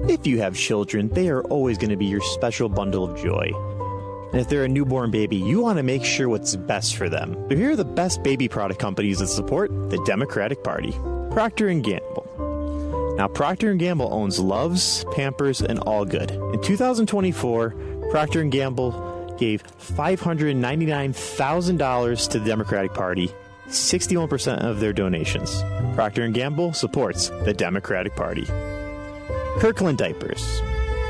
If you have children, they are always going to be your special bundle of joy. And if they're a newborn baby, you want to make sure what's best for them. So here are the best baby product companies that support the Democratic Party. Procter & Gamble. Now, Procter & Gamble owns Luvs, Pampers, and All Good. In 2024, Procter & Gamble gave $599,000 to the Democratic Party, 61% of their donations. Procter & Gamble supports the Democratic Party. Kirkland Diapers.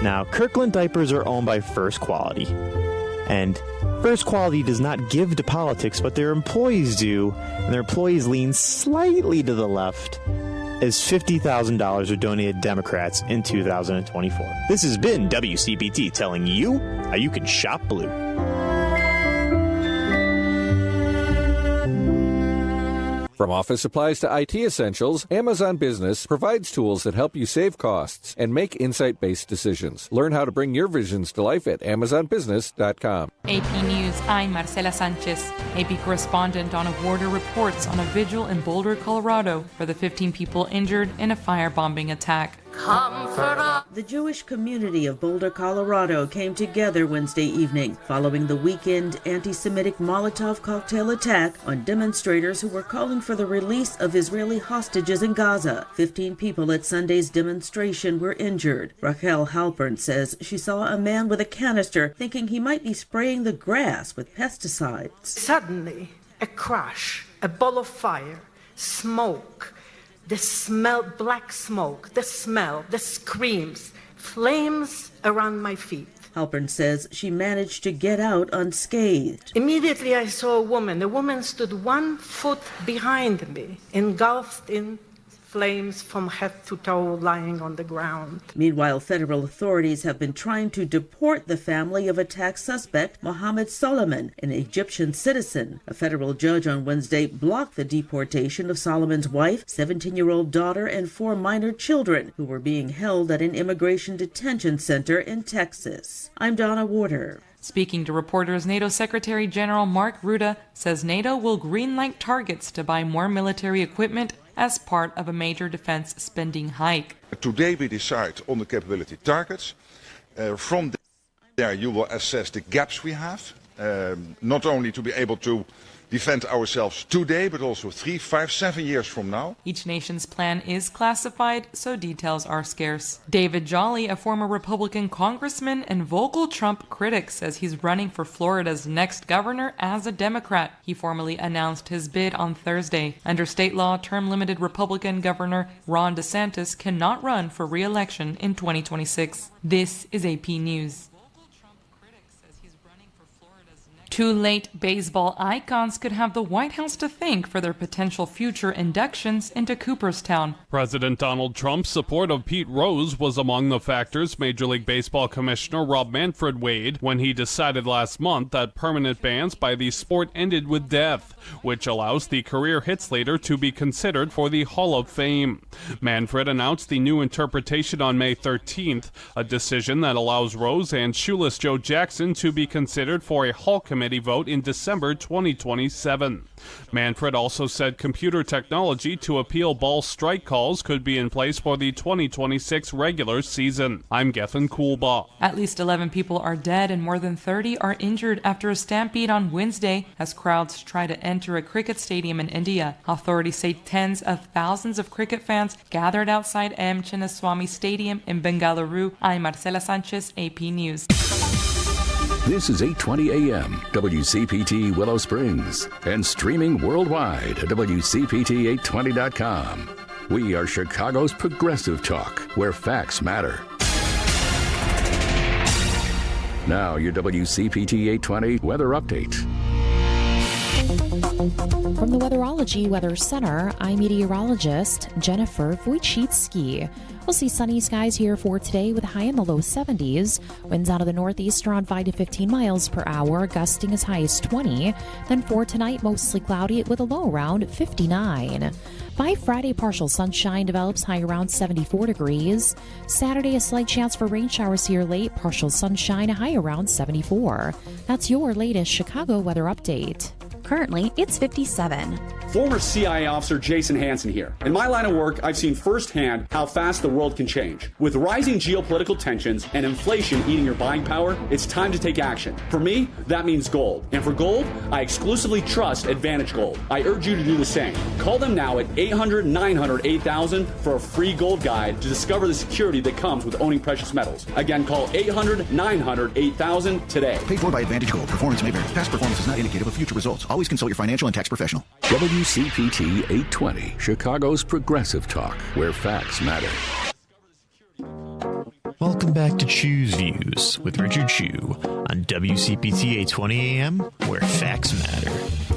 Now, Kirkland Diapers are owned by First Quality. And First Quality does not give to politics, but their employees do, and their employees lean slightly to the left, as $50,000 are donated to Democrats in 2024. This has been WCPT telling you how you can shop blue. From office supplies to IT essentials, Amazon Business provides tools that help you save costs and make insight-based decisions. Learn how to bring your visions to life at AmazonBusiness.com. AP News, I'm Marcela Sanchez. AP correspondent Donna Warder reports on a vigil in Boulder, Colorado, for the 15 people injured in a firebombing attack. The Jewish community of Boulder, Colorado came together Wednesday evening following the weekend anti-Semitic Molotov cocktail attack on demonstrators who were calling for the release of Israeli hostages in Gaza. 15 people at Sunday's demonstration were injured. Rachel Halpern says she saw a man with a canister thinking he might be spraying the grass with pesticides. Suddenly, a crash, a ball of fire, smoke. The smell, black smoke, the smell, the screams, flames around my feet. Halpern says she managed to get out unscathed. Immediately I saw a woman. The woman stood 1 foot behind me, engulfed in flames from head to toe, lying on the ground. Meanwhile, federal authorities have been trying to deport the family of attack suspect Mohammed Solomon, an Egyptian citizen. A federal judge on Wednesday blocked the deportation of Solomon's wife, 17-year-old daughter, and 4 minor children who were being held at an immigration detention center in Texas. I'm Donna Warder. Speaking to reporters, NATO Secretary General Mark Rutte says NATO will greenlight targets to buy more military equipment as part of a major defense spending hike. Today we decide on the capability targets. From there, you will assess the gaps we have, not only to be able to defend ourselves today, but also 3, 5, 7 years from now. Each nation's plan is classified, so details are scarce. David Jolly, a former Republican congressman and vocal Trump critic, says he's running for Florida's next governor as a Democrat. He formally announced his bid on Thursday. Under state law, term-limited Republican Governor Ron DeSantis cannot run for re-election in 2026. This is AP News. Two late baseball icons could have the White House to thank for their potential future inductions into Cooperstown. President Donald Trump's support of Pete Rose was among the factors Major League Baseball Commissioner Rob Manfred weighed when he decided last month that permanent bans by the sport ended with death, which allows the career hits leader to be considered for the Hall of Fame. Manfred announced the new interpretation on May 13th, a decision that allows Rose and Shoeless Joe Jackson to be considered for a Hall Committee vote in December 2027. Manfred also said computer technology to appeal ball strike calls could be in place for the 2026 regular season. I'm Gethin Coolbaugh. At least 11 people are dead and more than 30 are injured after a stampede on Wednesday as crowds try to enter a cricket stadium in India. Authorities say tens of thousands of cricket fans gathered outside M. Chinnaswamy Stadium in Bengaluru. I'm Marcela Sanchez, AP News. This is 820 AM, WCPT Willow Springs, and streaming worldwide at WCPT820.com. We are Chicago's progressive talk, where facts matter. Now, your WCPT 820 weather update. From the Weatherology Weather Center, I'm meteorologist Jennifer Wojcicki. We'll see sunny skies here for today with a high in the low 70s. Winds out of the northeast around 5 to 15 miles per hour, gusting as high as 20. Then for tonight, mostly cloudy with a low around 59. By Friday, partial sunshine develops, high around 74 degrees. Saturday, a slight chance for rain showers here late, partial sunshine, a high around 74. That's your latest Chicago weather update. Currently, it's 57. Former CIA officer Jason Hansen here. In my line of work, I've seen firsthand how fast the world can change. With rising geopolitical tensions and inflation eating your buying power, it's time to take action. For me, that means gold. And for gold, I exclusively trust Advantage Gold. I urge you to do the same. Call them now at 800-900-8000 for a free gold guide to discover the security that comes with owning precious metals. Again, call 800-900-8000 today. Paid for by Advantage Gold. Performance may vary. Past performance is not indicative of future results. Always consult your financial and tax professional. WCPT 820, Chicago's progressive talk, where facts matter. Welcome back to Chew's Views with Richard Chew on WCPT 820 AM, where facts matter.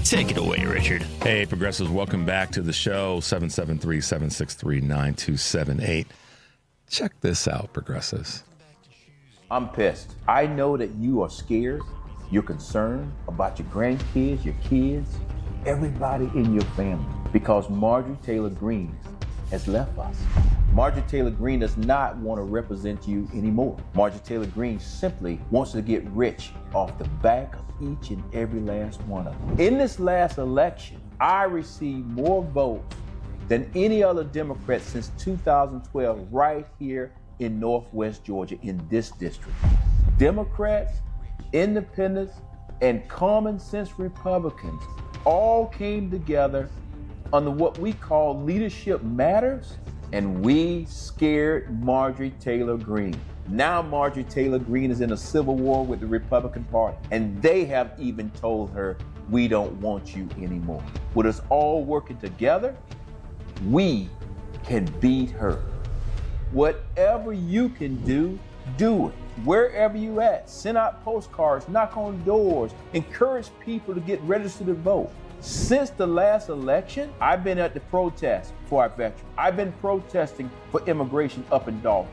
Take it away, Richard. Hey, progressives, welcome back to the show, 773-763-9278. Check this out, progressives. I'm pissed. I know that you are scared. You're concerned about your grandkids, your kids, everybody in your family, because Marjorie Taylor Greene has left us. Marjorie Taylor Greene does not want to represent you anymore. Marjorie Taylor Greene simply wants to get rich off the back of each and every last one of them. In this last election, I received more votes than any other Democrat since 2012 right here in Northwest Georgia in this district. Democrats, independents, and common sense Republicans all came together under what we call Leadership Matters, and we scared Marjorie Taylor Greene. Now Marjorie Taylor Greene is in a civil war with the Republican Party, and they have even told her, we don't want you anymore. With us all working together, we can beat her. Whatever you can do, do it. Wherever you at, send out postcards, knock on doors, encourage people to get registered to vote. Since the last election, I've been at the protest for our veterans. I've been protesting for immigration up in Dalton.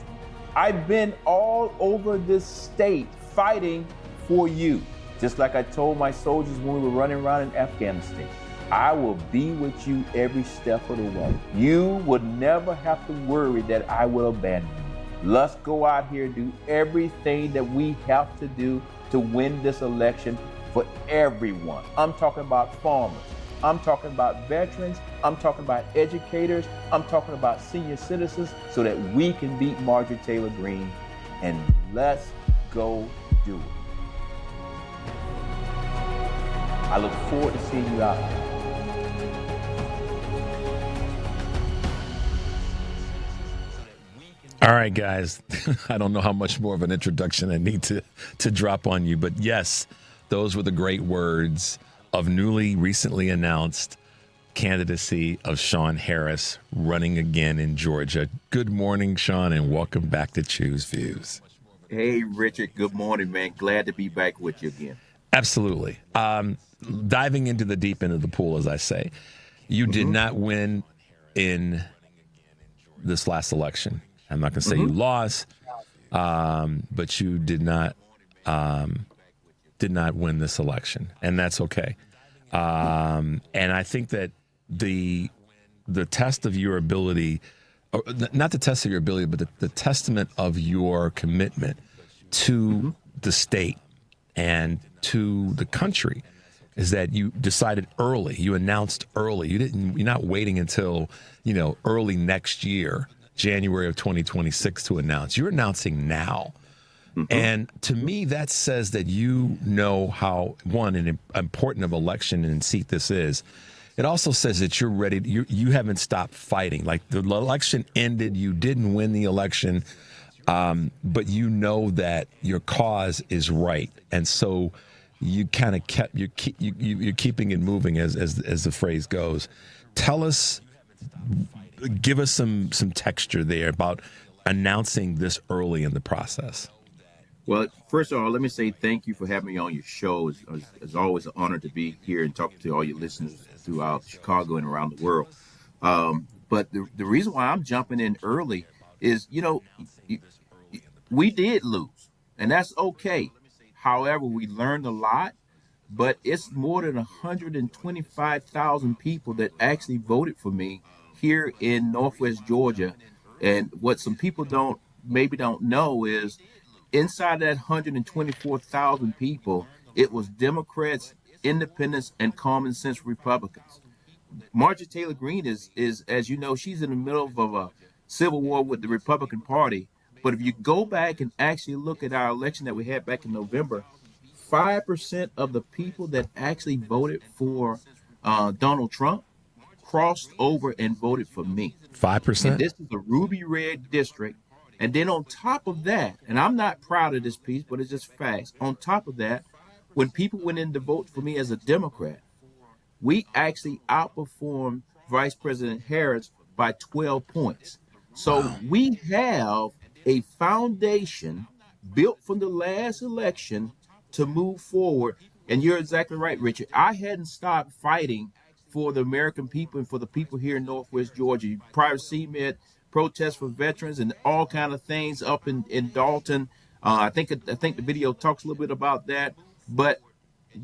I've been all over this state fighting for you. Just like I told my soldiers when we were running around in Afghanistan, I will be with you every step of the way. You would never have to worry that I will abandon you. Let's go out here and do everything that we have to do to win this election for everyone. I'm talking about farmers. I'm talking about veterans. I'm talking about educators. I'm talking about senior citizens so that we can beat Marjorie Taylor Greene and let's go do it. I look forward to seeing you out there. All right, guys. I don't know how much more of an introduction I need to drop on you, but yes, those were the great words of recently announced candidacy of Shawn Harris running again in Georgia. Good morning, Shawn, and welcome back to Choose Views. Hey, Richard. Good morning, man. Glad to be back with you again. Absolutely. Diving into the deep end of the pool, as I say, you did not win in this last election. I'm not going to say you lost, but you did not win this election, and that's okay. And I think that the test of your ability, or not the test of your ability, but the testament of your commitment to the state and to the country is that you decided early. You announced early. You're not waiting until early next year, January of 2026, to announce. You're announcing now. And to me, that says that you know how, one, an important of election and seat this is. It also says that you're ready. You haven't stopped fighting. Like, the election ended. You didn't win the election, but you know that your cause is right. And so you kind of you're keeping it moving, as the phrase goes. Give us some texture there about announcing this early in the process. Well, first of all, let me say thank you for having me on your show. It's always an honor to be here and talk to all your listeners throughout Chicago and around the world. But the reason why I'm jumping in early is, we did lose, and that's okay. However, we learned a lot, but it's more than 125,000 people that actually voted for me here in Northwest Georgia. And what some people maybe don't know is, inside that 124,000 people, it was Democrats, independents, and common sense Republicans. Marjorie Taylor Greene is, as you know, she's in the middle of a civil war with the Republican Party. But if you go back and actually look at our election that we had back in November, 5% of the people that actually voted for Donald Trump crossed over and voted for me. 5%? And this is a ruby red district. And then on top of that, and I'm not proud of this piece, but it's just facts. On top of that, when people went in to vote for me as a Democrat, we actually outperformed Vice President Harris by 12 points. So we have a foundation built from the last election to move forward. And you're exactly right, Richard. I hadn't stopped fighting for the American people and for the people here in Northwest Georgia. You probably see me at protests for veterans and all kind of things up in Dalton. I think the video talks a little bit about that. But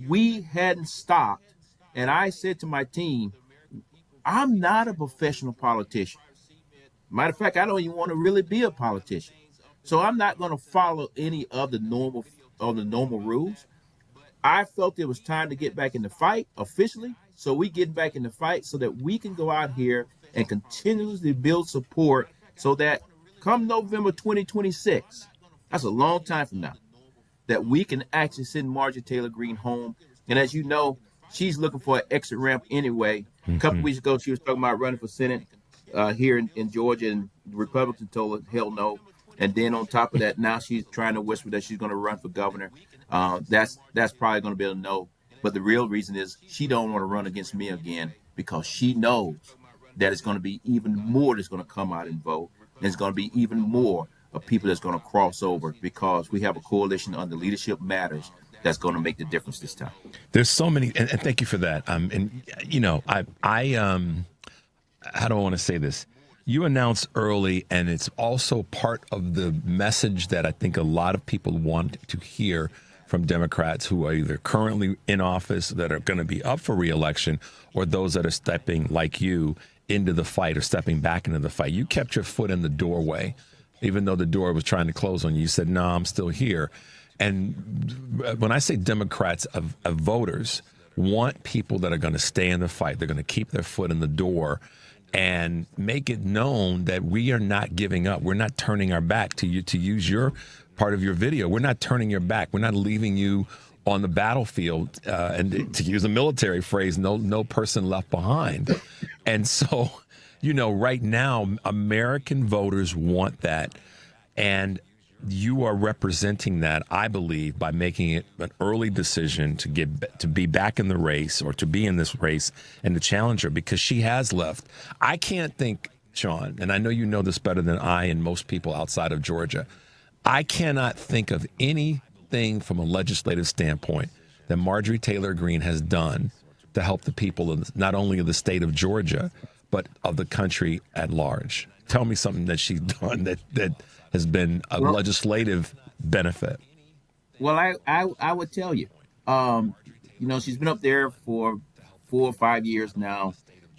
we hadn't stopped. And I said to my team, I'm not a professional politician. Matter of fact, I don't even want to really be a politician. So I'm not going to follow any of the normal rules. I felt it was time to get back in the fight officially. So we get back in the fight so that we can go out here and continuously build support so that come November 2026, that's a long time from now, that we can actually send Marjorie Taylor Greene home. And as you know, she's looking for an exit ramp anyway. A couple weeks ago, she was talking about running for Senate here in Georgia, and the Republicans told her, hell no. And then on top of that, now she's trying to whisper that she's going to run for governor. That's probably going to be a no. But the real reason is she don't want to run against me again, because she knows that it's going to be even more that's going to come out and vote. And it's going to be even more of people that's going to cross over, because we have a coalition under Leadership Matters that's going to make the difference this time. There's so many, and thank you for that. And how do I want to say this? You announced early, and it's also part of the message that I think a lot of people want to hear from Democrats who are either currently in office, that are going to be up for re-election, or those that are stepping, like you, into the fight or stepping back into the fight. You kept your foot in the doorway, even though the door was trying to close on you. You said, no, I'm still here. And when I say Democrats of voters want people that are going to stay in the fight, they're going to keep their foot in the door and make it known that we are not giving up. We're not turning our back, to use your part of your video. We're not turning your back. We're not leaving you on the battlefield. And to use a military phrase, no person left behind. And so, right now, American voters want that. And you are representing that, I believe, by making it an early decision to be back in the race, or to be in this race and to challenge her, because she has left. I can't think, Shawn, and I know you know this better than I and most people outside of Georgia, I cannot think of anything from a legislative standpoint that Marjorie Taylor Greene has done to help the people of not only of the state of Georgia, but of the country at large. Tell me something that she's done that has been a legislative benefit. Well, I would tell you, she's been up there for 4 or 5 years now,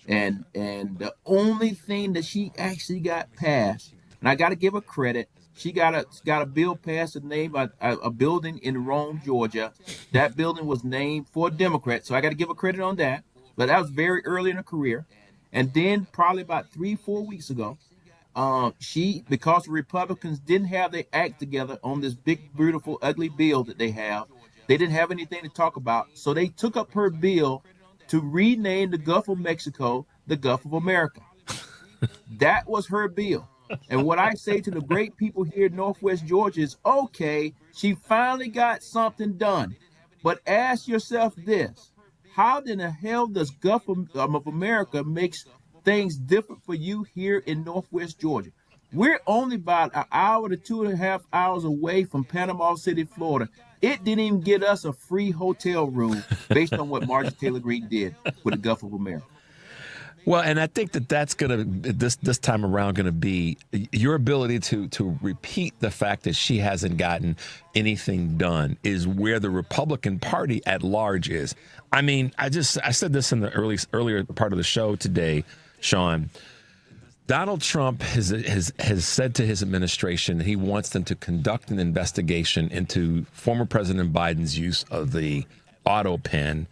and the only thing that she actually got passed, and I got to give her credit, she got a bill passed to name a building in Rome, Georgia. That building was named for a Democrat, so I got to give her credit on that. But that was very early in her career, and then probably about 3-4 weeks ago, because the Republicans didn't have their act together on this big, beautiful, ugly bill that they have, they didn't have anything to talk about. So they took up her bill to rename the Gulf of Mexico the Gulf of America. That was her bill. And what I say to the great people here in Northwest Georgia is, okay, she finally got something done. But ask yourself this: how in the hell does Gulf of America makes things different for you here in Northwest Georgia? We're only about an hour to 2.5 hours away from Panama City, Florida. It didn't even get us a free hotel room based on what Marjorie Taylor Greene did with the Gulf of America. Well, and I think that's going to, this time around, going to be your ability to repeat the fact that she hasn't gotten anything done is where the Republican Party at large is. I mean, I said this in the earlier part of the show today, Shawn. Donald Trump has said to his administration that he wants them to conduct an investigation into former President Biden's use of the auto pen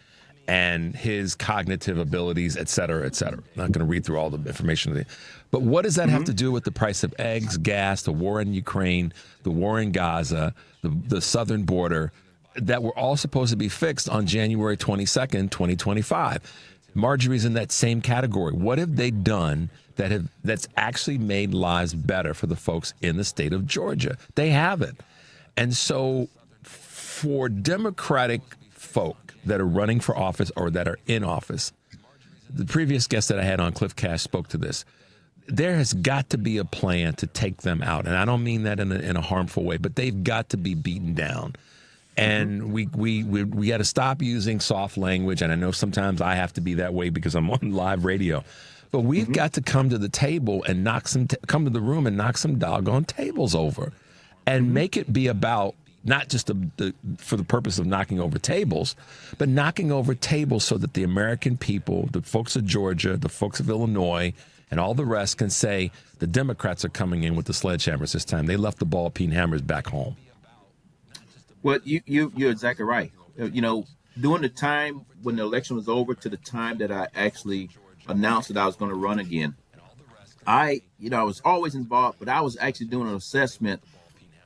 and his cognitive abilities, et cetera, et cetera. I'm not going to read through all the information. But what does that have to do with the price of eggs, gas, the war in Ukraine, the war in Gaza, the southern border, that were all supposed to be fixed on January 22nd, 2025? Marjorie's in that same category. What have they done that's actually made lives better for the folks in the state of Georgia? They haven't. And so for Democratic folk that are running for office or that are in office, the previous guest that I had on, Cliff Cash, spoke to this. There has got to be a plan to take them out. And I don't mean that in a harmful way, but they've got to be beaten down. And we got to stop using soft language. And I know sometimes I have to be that way because I'm on live radio. But we've got to come to the table and come to the room and knock some doggone tables over and make it be about not just for the purpose of knocking over tables, but knocking over tables so that the American people, the folks of Georgia, the folks of Illinois, and all the rest can say the Democrats are coming in with the sledgehammers this time. They left the ball-peen hammers back home. Well, you're exactly right. During the time when the election was over to the time that I actually announced that I was going to run again, I was always involved, but I was actually doing an assessment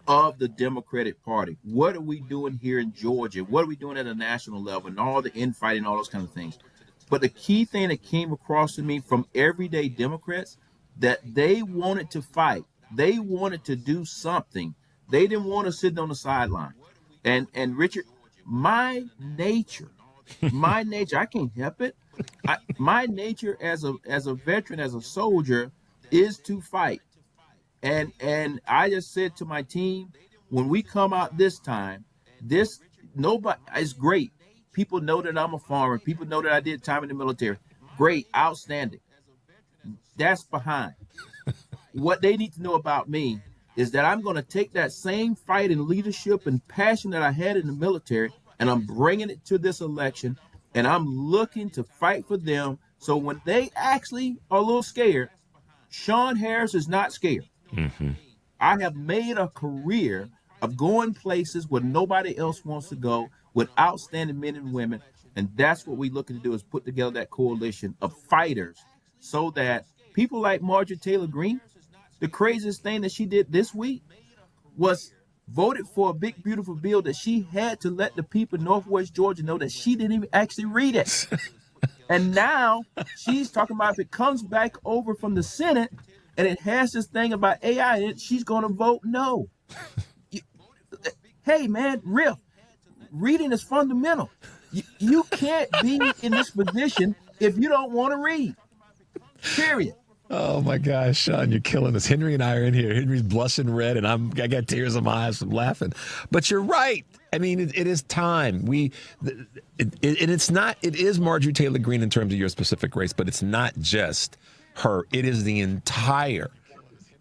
of the Democratic Party. What are we doing here in Georgia? What are we doing at a national level? And all the infighting, all those kind of things. But the key thing that came across to me from everyday Democrats, that they wanted to fight. They wanted to do something. They didn't want to sit on the sideline. And Richard, my nature, I can't help it. My nature as a veteran, as a soldier, is to fight. And I just said to my team, when we come out this time, nobody is great. People know that I'm a farmer. People know that I did time in the military. Great, outstanding. That's behind. What they need to know about me is that I'm going to take that same fight and leadership and passion that I had in the military, and I'm bringing it to this election, and I'm looking to fight for them. So when they actually are a little scared, Shawn Harris is not scared. Mm-hmm. I have made a career of going places where nobody else wants to go with outstanding men and women. And that's what we're looking to do, is put together that coalition of fighters so that people like Marjorie Taylor Greene, the craziest thing that she did this week was voted for a big, beautiful bill that she had to let the people in Northwest Georgia know that she didn't even actually read it. And now she's talking about if it comes back over from the Senate and it has this thing about AI in it, she's going to vote no. Hey, man, reading is fundamental. You can't be in this position if you don't want to read. Period. Oh my gosh, Shawn, you're killing us. Henry and I are in here. Henry's blushing red, and I got tears in my eyes from laughing. But you're right. I mean, it is time. It is Marjorie Taylor Greene in terms of your specific race, but it's not just her. It is the entire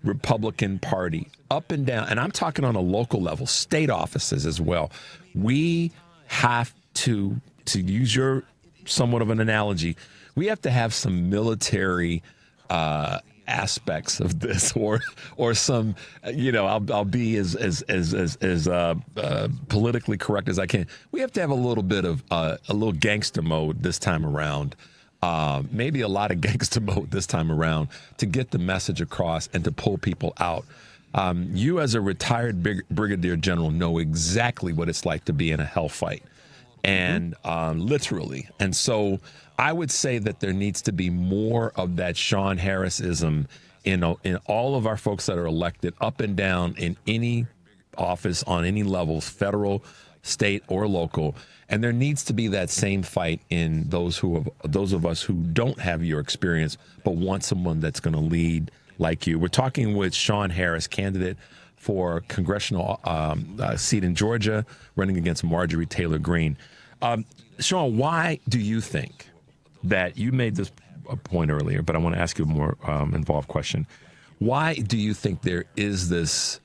Republican Party, up and down. And I'm talking on a local level, state offices as well. We have to use your somewhat of an analogy, we have to have some military aspects of this, or some, I'll be as politically correct as I can. We have to have a little bit of a little gangster mode this time around. Maybe a lot of gangster mode this time around to get the message across and to pull people out. You, as a retired brigadier general, know exactly what it's like to be in a hell fight, and literally. And so I would say that there needs to be more of that Shawn Harrisism in all of our folks that are elected, up and down, in any office, on any levels, federal, state, or local. And there needs to be that same fight in those of us who don't have your experience but want someone that's going to lead like you. We're talking with Shawn Harris, candidate for congressional seat in Georgia, running against Marjorie Taylor Greene. Shawn, why do you think that you made this point earlier, but I want to ask you a more involved question. Why do you think there is this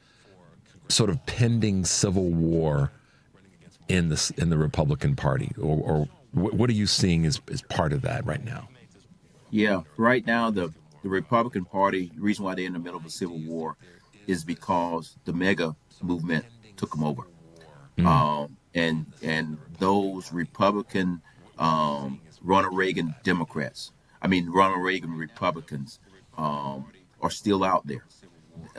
sort of pending civil war in the Republican Party, or what are you seeing as part of that right now? Yeah, right now the Republican Party, the reason why they're in the middle of a civil war is because the mega movement took them over. And those Republican Ronald Reagan Republicans are still out there.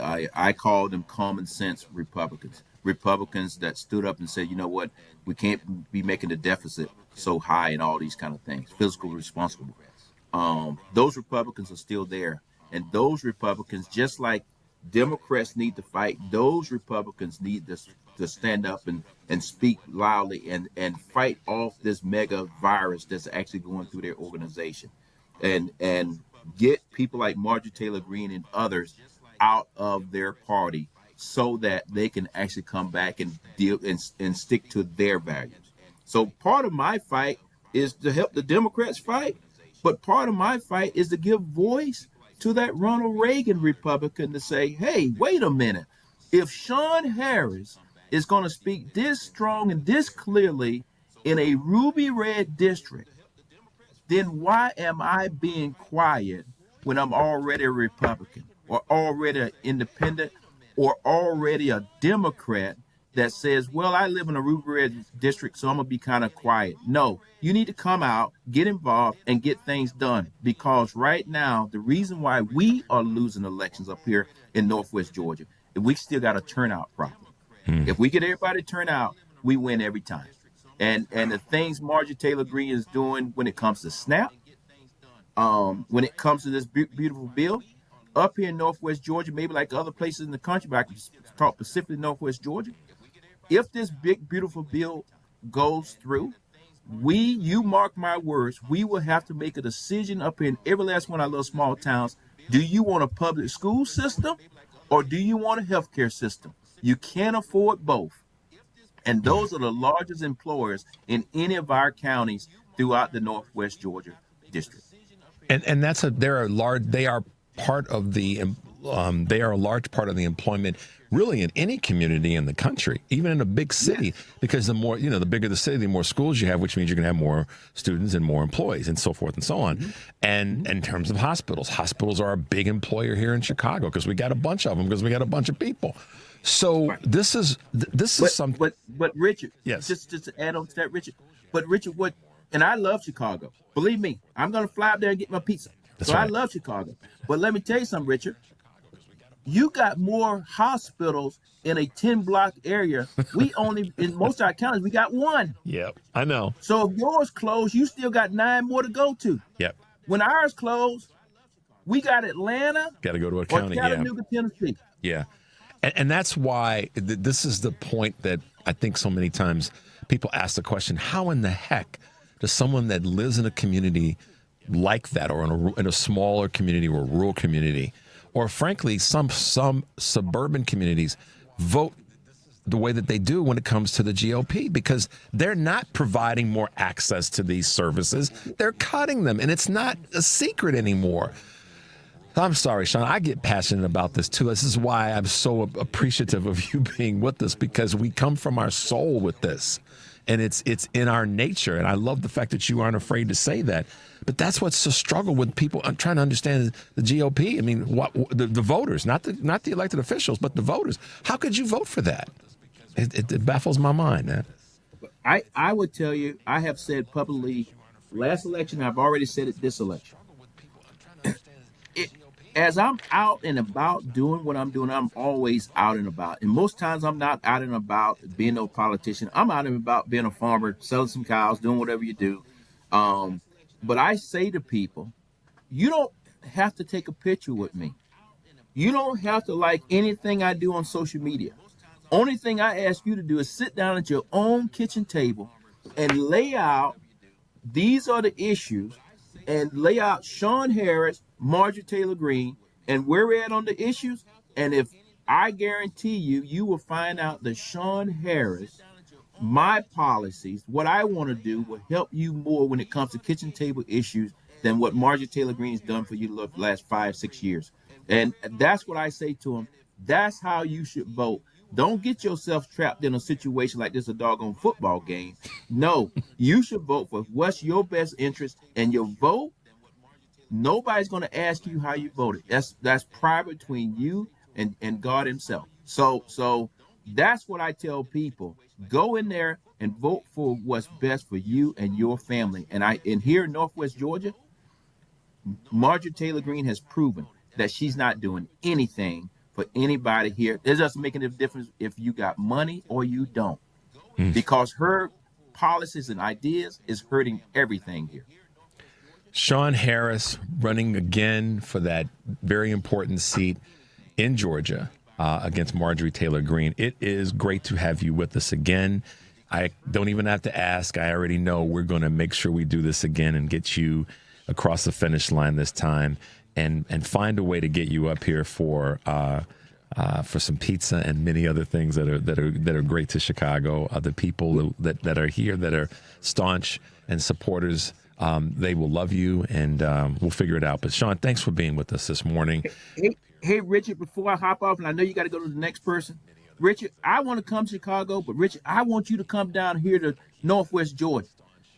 I call them common sense Republicans that stood up and said, you know what, we can't be making the deficit so high and all these kind of things, fiscal responsible. Those Republicans are still there. And those Republicans, just like Democrats need to fight, those Republicans need to stand up and speak loudly and fight off this mega virus that's actually going through their organization, and get people like Marjorie Taylor Greene and others out of their party so that they can actually come back and deal and stick to their values. So part of my fight is to help the Democrats fight, but part of my fight is to give voice to that Ronald Reagan Republican to say, hey, wait a minute. If Shawn Harris is going to speak this strong and this clearly in a ruby red district, then why am I being quiet when I'm already a Republican or already an independent or already a Democrat that says, well, I live in a ruby red district, so I'm going to be kind of quiet? No, you need to come out, get involved, and get things done. Because right now, the reason why we are losing elections up here in Northwest Georgia, we still got a turnout problem. If we get everybody to turn out, we win every time. And the things Marjorie Taylor Greene is doing when it comes to SNAP, when it comes to this beautiful bill, up here in Northwest Georgia, maybe like other places in the country, but I can talk specifically Northwest Georgia. If this big, beautiful bill goes through, you mark my words, we will have to make a decision up here in every last one of our little small towns. Do you want a public school system or do you want a healthcare system? You can't afford both. And those are the largest employers in any of our counties throughout the Northwest Georgia district. And they are a large part of the employment really in any community in the country, even in a big city, because the more, the bigger the city, the more schools you have, which means you're going to have more students and more employees and so forth and so on. And in terms of hospitals are a big employer here in Chicago because we got a bunch of them, because we got a bunch of people. So this is something. But Richard, yes, just to add on to that, Richard. But Richard, and I love Chicago. Believe me, I'm going to fly up there and get my pizza. That's right. I love Chicago. But let me tell you something, Richard. You got more hospitals in a 10-block area. We only, in most of our counties, we got one. Yep, I know. So if yours closed, you still got 9 more to go to. Yep. When ours closed, we got Atlanta Got to go to a or county. Yeah. Chattanooga, Tennessee. Yeah. And that's why this is the point that I think so many times people ask the question, how in the heck does someone that lives in a community like that, or in a smaller community or a rural community, or frankly, some suburban communities, vote the way that they do when it comes to the GOP? Because they're not providing more access to these services. They're cutting them, and it's not a secret anymore. I'm sorry, Shawn. I get passionate about this, too. This is why I'm so appreciative of you being with us, because we come from our soul with this, and it's in our nature. And I love the fact that you aren't afraid to say that. But that's what's the struggle with people trying to understand the GOP. I mean, the voters, not the elected officials, but the voters. How could you vote for that? It baffles my mind, man. I would tell you, I have said publicly last election, I've already said it this election. As I'm out and about doing what I'm doing, I'm always out and about. And most times I'm not out and about being no politician. I'm out and about being a farmer, selling some cows, doing whatever you do. But I say to people, you don't have to take a picture with me. You don't have to like anything I do on social media. Only thing I ask you to do is sit down at your own kitchen table and lay out, these are the issues, and lay out Shawn Harris, Marjorie Taylor Greene, and where we're at on the issues. And if I guarantee you, you will find out that Shawn Harris, my policies, what I want to do will help you more when it comes to kitchen table issues than what Marjorie Taylor Greene's done for you the last 5-6 years. And that's what I say to them. That's how you should vote. Don't get yourself trapped in a situation like this, a doggone football game. No, you should vote for what's your best interest, and your vote, nobody's going to ask you how you voted. That's private between you and God himself. So that's what I tell people. Go in there and vote for what's best for you and your family. And here in Northwest Georgia, Marjorie Taylor Greene has proven that she's not doing anything for anybody here. It doesn't make any difference if you got money or you don't, because her policies and ideas is hurting everything here. Shawn Harris running again for that very important seat in Georgia against Marjorie Taylor Greene. It is great to have you with us again. I don't even have to ask. I already know we're going to make sure we do this again and get you across the finish line this time, and find a way to get you up here for some pizza and many other things that are great to Chicago. The people that are here that are staunch and supporters, they will love you, and we'll figure it out. But Shawn, thanks for being with us this morning. Hey, Richard, before I hop off, and I know you got to go to the next person. Richard, I want to come to Chicago, but Richard, I want you to come down here to Northwest Georgia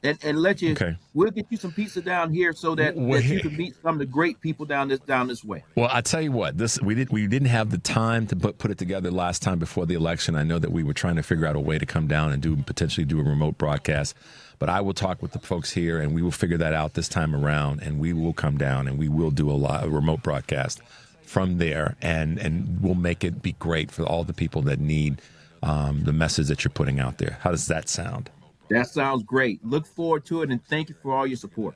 and let you. Okay. We'll get you some pizza down here so that you can meet some of the great people down this way. Well, I tell you what, we didn't have the time to put it together last time before the election. I know that we were trying to figure out a way to come down and potentially do a remote broadcast. But I will talk with the folks here, and we will figure that out this time around, and we will come down and we will do a remote broadcast from there, and we'll make it be great for all the people that need the message that you're putting out there. How does that sound? That sounds great. Look forward to it, and thank you for all your support.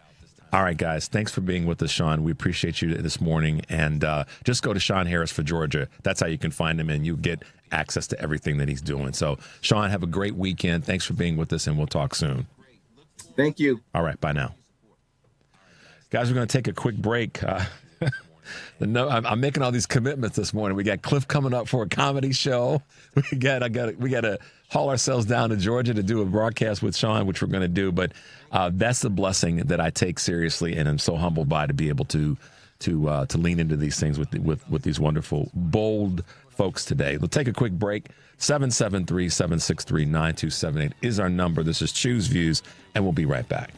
All right, guys. Thanks for being with us, Shawn. We appreciate you this morning. And just go to Shawn Harris for Georgia. That's how you can find him, and you get access to everything that he's doing. So, Shawn, have a great weekend. Thanks for being with us, and we'll talk soon. Thank you. All right. Bye now. Guys, we're going to take a quick break. I'm making all these commitments this morning. We got Cliff coming up for a comedy show. We got to haul ourselves down to Georgia to do a broadcast with Shawn, which we're going to do. But that's the blessing that I take seriously, and I'm so humbled by to be able to lean into these things with these wonderful, bold folks today. We'll take a quick break. 773-763-9278 is our number. This is Choose Views, and we'll be right back.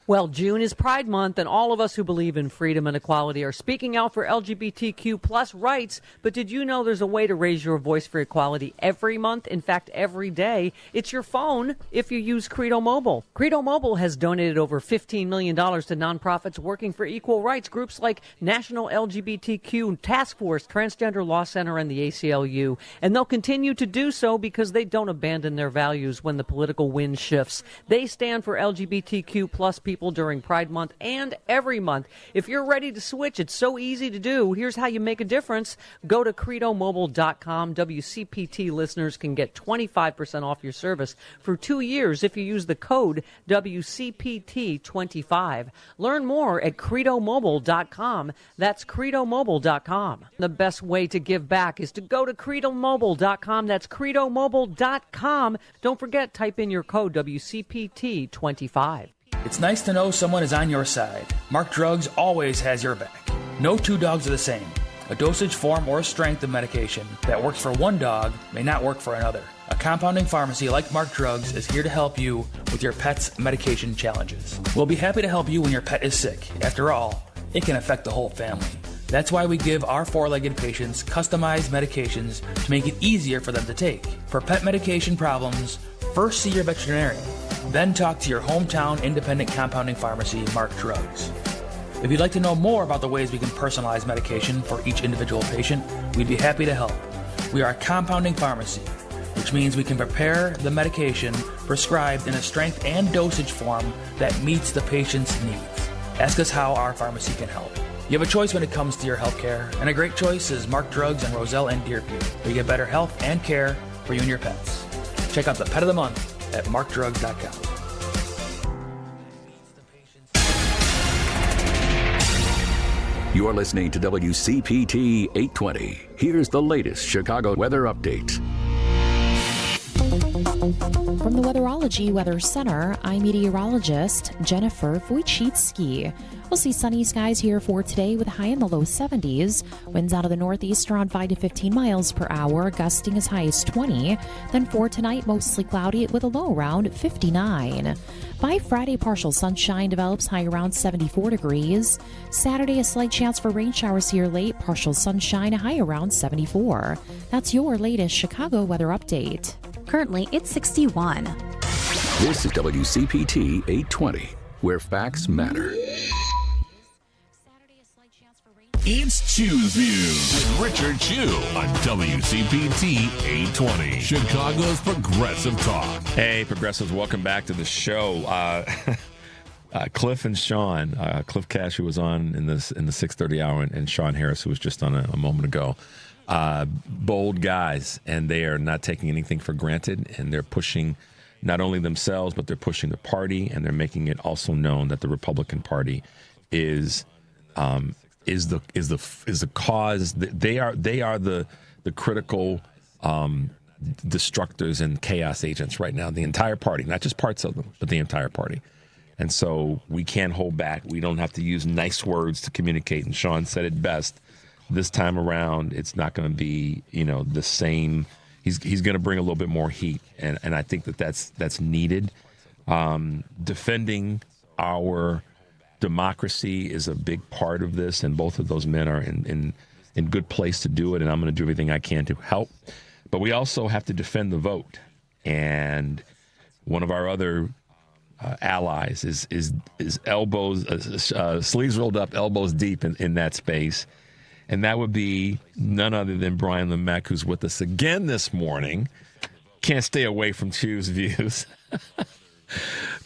Well, June is Pride Month, and all of us who believe in freedom and equality are speaking out for LGBTQ plus rights. But did you know there's a way to raise your voice for equality every month? In fact, every day. It's your phone if you use Credo Mobile. Credo Mobile has donated over $15 million to nonprofits working for equal rights, groups like National LGBTQ Task Force, Transgender Law Center, and the ACLU. And they'll continue to do so because they don't abandon their values when the political wind shifts. They stand for LGBTQ plus people during Pride Month and every month. If you're ready to switch, it's so easy to do. Here's how you make a difference. Go to credomobile.com. WCPT listeners can get 25% off your service for 2 years if you use the code WCPT25. Learn more at credomobile.com. That's credomobile.com. The best way to give back is to go to credomobile.com. That's credomobile.com. Don't forget, type in your code WCPT25. It's nice to know someone is on your side. Mark Drugs always has your back. No two dogs are the same. A dosage form or strength of medication that works for one dog may not work for another. A compounding pharmacy like Mark Drugs is here to help you with your pet's medication challenges. We'll be happy to help you when your pet is sick. After all, it can affect the whole family. That's why we give our four-legged patients customized medications to make it easier for them to take. For pet medication problems, first see your veterinarian. Then talk to your hometown independent compounding pharmacy, Mark Drugs. If you'd like to know more about the ways we can personalize medication for each individual patient, we'd be happy to help. We are a compounding pharmacy, which means we can prepare the medication prescribed in a strength and dosage form that meets the patient's needs. Ask us how our pharmacy can help. You have a choice when it comes to your health care, and a great choice is Mark Drugs and Roselle and Deerfield, where you get better health and care for you and your pets. Check out the Pet of the Month at markdrugs.com. You're listening to WCPT 820. Here's the latest Chicago weather update. From the Weatherology Weather Center, I'm meteorologist Jennifer Wojcicki. We'll see sunny skies here for today with a high in the low 70s. Winds out of the northeast around 5 to 15 miles per hour, gusting as high as 20. Then for tonight, mostly cloudy with a low around 59. By Friday, partial sunshine develops, high around 74 degrees. Saturday, a slight chance for rain showers here late, partial sunshine, a high around 74. That's your latest Chicago weather update. Currently, it's 61. This is WCPT 820, where facts matter. It's Chew's Views with Richard Chew on WCPT 820, Chicago's Progressive Talk. Hey, Progressives, welcome back to the show. Cliff and Shawn, Cliff Cash, who was on in the 6:30 hour, and Shawn Harris, who was just on a moment ago. Bold guys, and they are not taking anything for granted, and they're pushing not only themselves, but they're pushing the party, and they're making it also known that the Republican Party is the cause. They are the critical destructors and chaos agents right now. The entire party, not just parts of them, but the entire party. And so we can't hold back. We don't have to use nice words to communicate. And Shawn said it best. This time around, it's not going to be, the same. He's going to bring a little bit more heat, and I think that's needed. Defending our democracy is a big part of this, and both of those men are in good place to do it, and I'm going to do everything I can to help. But we also have to defend the vote, and one of our other allies is elbows, sleeves rolled up, elbows deep in that space. And that would be none other than Brian Lemek, who's with us again this morning. Can't stay away from Chew's Views.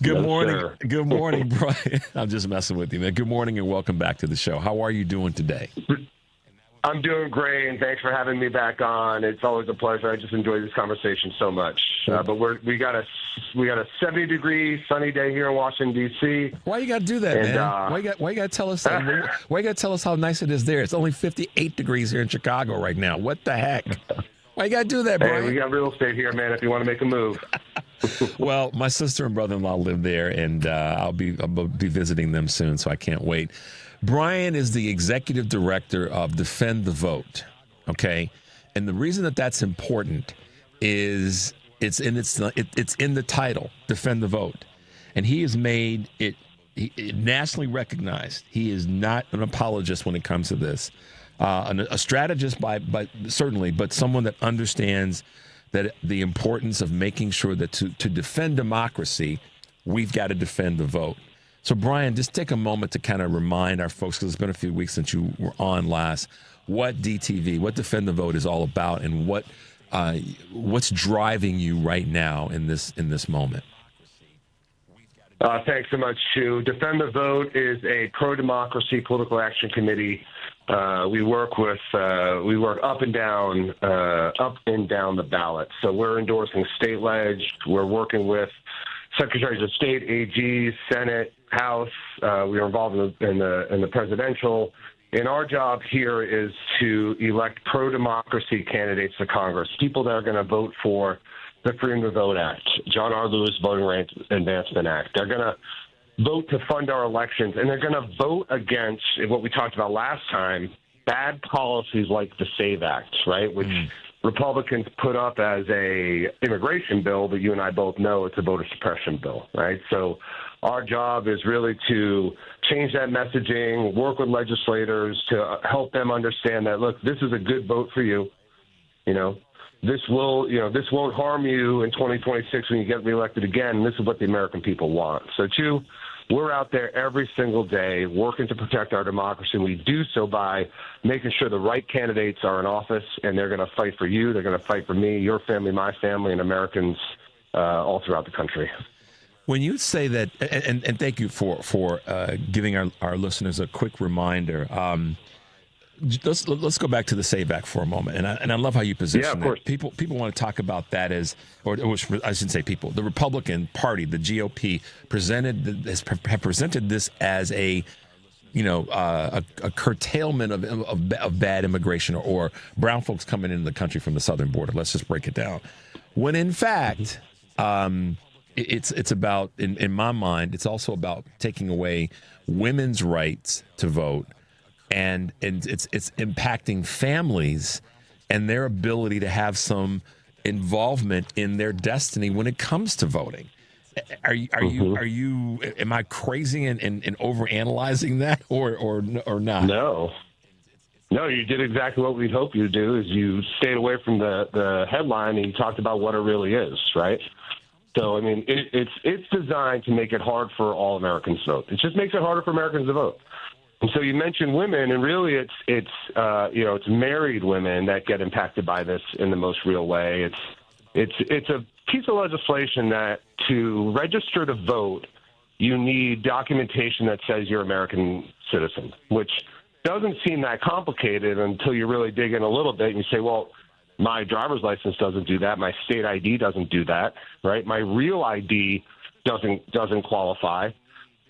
Good morning. Sir. Good morning, Brian. I'm just messing with you, man. Good morning and welcome back to the show. How are you doing today? I'm doing great, and thanks for having me back on. It's always a pleasure. I just enjoy this conversation so much. But we got a 70-degree sunny day here in Washington D.C. Why you got to do that, man? Why you got to tell us? Why you got to tell us how nice it is there? It's only 58 degrees here in Chicago right now. What the heck? Why you got to do that, Brian? Hey, we got real estate here, man. If you want to make a move. Well, my sister and brother-in-law live there, and I'll be visiting them soon, so I can't wait. Brian is the executive director of Defend the Vote, okay? And the reason that that's important is it's in the title, Defend the Vote. And he has made it nationally recognized. He is not an apologist when it comes to this. A strategist, certainly, but someone that understands that the importance of making sure that to defend democracy, we've got to defend the vote. So, Brian, just take a moment to kind of remind our folks, because it's been a few weeks since you were on last, what DTV, what Defend the Vote is all about, and what's driving you right now in this moment. Thanks so much, Shu. Defend the Vote is a pro-democracy political action committee. We work up and down the ballot. So we're endorsing state ledge. We're working with secretaries of state, AGs, Senate, House. We are involved in the presidential. And our job here is to elect pro-democracy candidates to Congress, people that are going to vote for the Freedom to Vote Act, John R. Lewis Voting Rights Advancement Act. They're going to vote to fund our elections, and they're going to vote against what we talked about last time, bad policies like the SAVE Act, right, which Republicans put up as a immigration bill, but you and I both know it's a voter suppression bill, right? So our job is really to change that messaging, work with legislators to help them understand that, look, this is a good vote for you. This won't harm you in 2026 when you get reelected again. This is what the American people want. So, we're out there every single day working to protect our democracy, and we do so by making sure the right candidates are in office, and they're going to fight for you. They're going to fight for me, your family, my family, and Americans all throughout the country. When you say that, and thank you for giving our listeners a quick reminder. Let's go back to the SAVE Act for a moment, and I love how you position it. People want to talk about that as, or I shouldn't say people. The Republican Party, the GOP, have presented this as a curtailment of bad immigration or brown folks coming into the country from the southern border. Let's just break it down. When in fact, it's about, in my mind, it's also about taking away women's rights to vote. And it's impacting families and their ability to have some involvement in their destiny when it comes to voting. Am I crazy and overanalyzing that or not? No, you did exactly what we'd hope you do. Is you stayed away from the headline and you talked about what it really is, right? So I mean, it's designed to make it hard for all Americans to vote. It just makes it harder for Americans to vote. And so you mentioned women, and really it's married women that get impacted by this in the most real way. It's a piece of legislation that to register to vote, you need documentation that says you're an American citizen, which doesn't seem that complicated until you really dig in a little bit and you say, well, my driver's license doesn't do that. My state ID doesn't do that, right? My real ID doesn't qualify.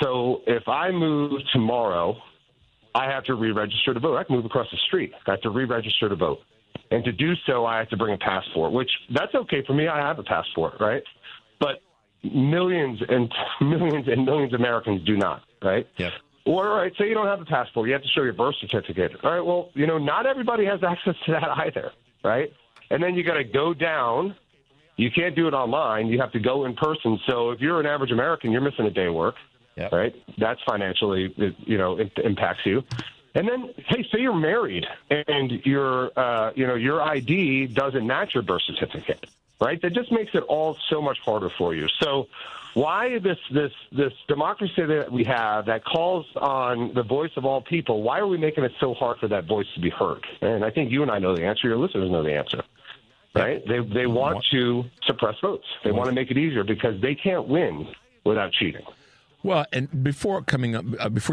So if I move tomorrow, I have to re-register to vote. I can move across the street. I have to re-register to vote. And to do so, I have to bring a passport, which that's okay for me. I have a passport, right? But millions and millions and millions of Americans do not, right? Yep. Or, all right, say you don't have a passport. You have to show your birth certificate. All right, well, not everybody has access to that either, right? And then you got to go down. You can't do it online. You have to go in person. So if you're an average American, you're missing a day of work. Yep. Right. That's financially, it impacts you. And then, hey, say you're married and your ID doesn't match your birth certificate. Right. That just makes it all so much harder for you. So why this democracy that we have that calls on the voice of all people? Why are we making it so hard for that voice to be heard? And I think you and I know the answer. Your listeners know the answer. Right. They want to suppress votes. They want to make it easier because they can't win without cheating. Well, and before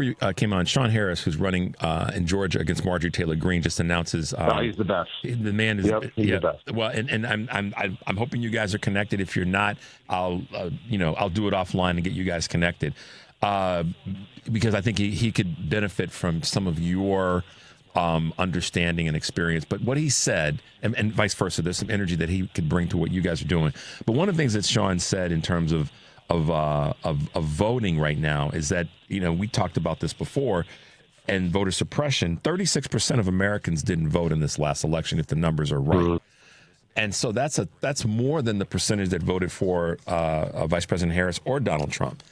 you came on, Shawn Harris, who's running in Georgia against Marjorie Taylor Greene, just announces. He's the best. The man is. Yep, he's the best. Well, and I'm hoping you guys are connected. If you're not, I'll do it offline and get you guys connected, because I think he could benefit from some of your understanding and experience. But what he said, and vice versa, there's some energy that he could bring to what you guys are doing. But one of the things that Shawn said in terms of voting right now is that, we talked about this before, and voter suppression, 36% of Americans didn't vote in this last election, if the numbers are right. Mm-hmm. And so that's more than the percentage that voted for Vice President Harris or Donald Trump.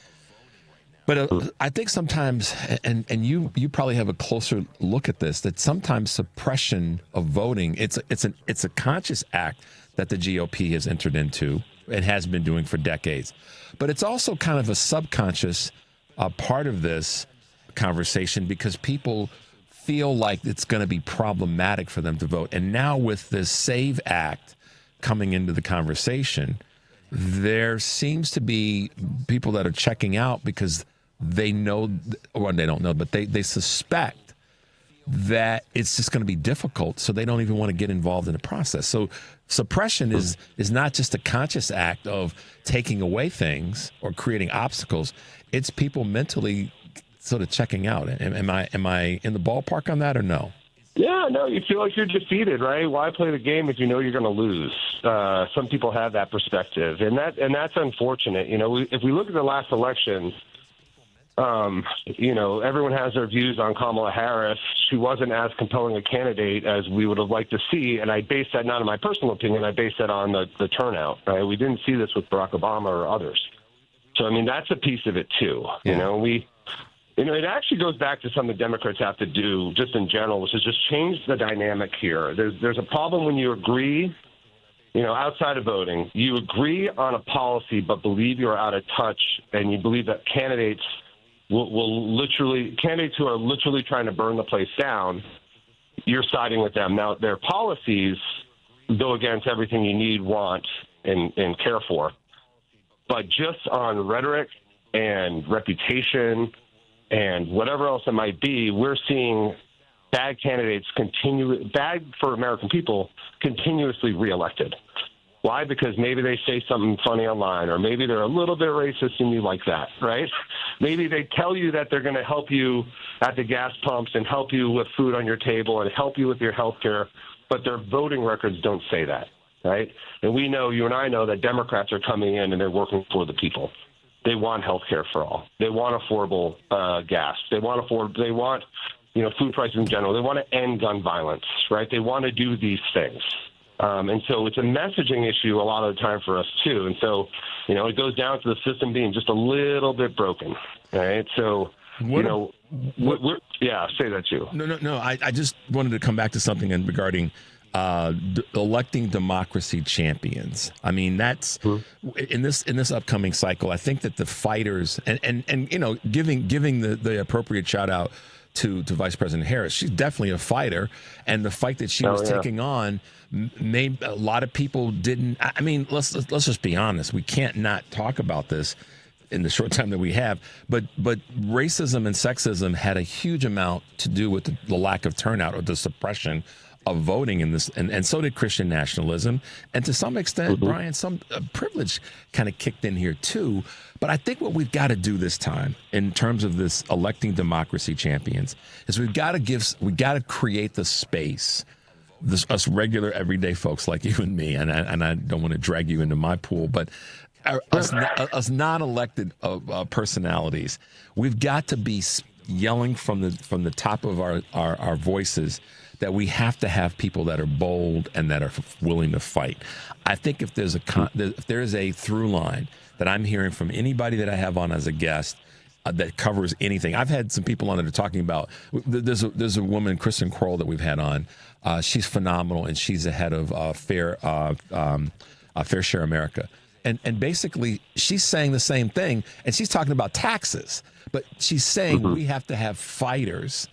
But I think sometimes, and you probably have a closer look at this, that sometimes suppression of voting, it's a conscious act that the GOP has entered into and has been doing for decades. But it's also kind of a subconscious part of this conversation because people feel like it's going to be problematic for them to vote. And now with this SAVE Act coming into the conversation, there seems to be people that are checking out because they know, or they don't know, but they suspect that it's just going to be difficult, so they don't even want to get involved in the process. So suppression is not just a conscious act of taking away things or creating obstacles. It's people mentally sort of checking out. Am I in the ballpark on that or no? Yeah, no, you feel like you're defeated, right? Why play the game if you know you're going to lose? Some people have that perspective, and that's unfortunate. You know, if we look at the last election, you know, everyone has their views on Kamala Harris. She wasn't as compelling a candidate as we would have liked to see, and I base that not on my personal opinion. I base that on the turnout. Right? We didn't see this with Barack Obama or others. So, I mean, that's a piece of it too. Yeah. You know, it actually goes back to something Democrats have to do just in general, which is just change the dynamic here. There's a problem when you agree, you know, outside of voting, you agree on a policy but believe you're out of touch, and you believe that candidates candidates who are literally trying to burn the place down, you're siding with them. Now, their policies go against everything you need, want, and care for. But just on rhetoric and reputation and whatever else it might be, we're seeing bad candidates bad for American people, continuously reelected. Why? Because maybe they say something funny online, or maybe they're a little bit racist and you like that, right? Maybe they tell you that they're going to help you at the gas pumps and help you with food on your table and help you with your health care, but their voting records don't say that, right? And we know, you and I know, that Democrats are coming in and they're working for the people. They want health care for all. They want affordable gas. They want you know, food prices in general. They want to end gun violence, right? They want to do these things. And so it's a messaging issue a lot of the time for us, too. And so, you know, it goes down to the system being just a little bit broken, right? So, you know, yeah, say that, too. No. I just wanted to come back to something regarding electing democracy champions. I mean, that's in this upcoming cycle. I think that the fighters and you know, giving the appropriate shout out to Vice President Harris. She's definitely a fighter, and the fight that she was taking on made a lot of people didn't. I mean, let's just be honest. We can't not talk about this in the short time that we have. But racism and sexism had a huge amount to do with the lack of turnout or the suppression of voting in this, and so did Christian nationalism, and to some extent, Brian, some privilege kind of kicked in here too. But I think what we've got to do this time, in terms of this electing democracy champions, is we've got to create the space, us regular everyday folks like you and me, and I don't want to drag you into my pool, but us non-elected personalities, we've got to be yelling from the top of our voices that we have to have people that are bold and that are willing to fight. I think if there's a through line that I'm hearing from anybody that I have on as a guest that covers anything. I've had some people on that are talking about. There's a woman, Kristen Kroll, that we've had on. She's phenomenal, and she's the head of Fair Share America. And basically, she's saying the same thing, and she's talking about taxes, but she's saying we have to have fighters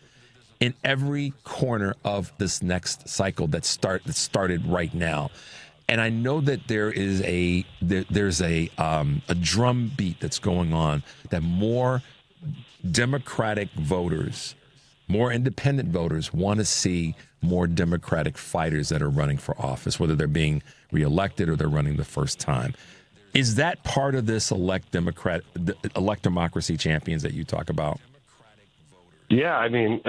in every corner of this next cycle that started right now. And I know that there's a drum beat that's going on, that more Democratic voters, more independent voters want to see more Democratic fighters that are running for office, whether they're being reelected or they're running the first time. Is that part of this elect democracy champions that you talk about? Yeah, I mean,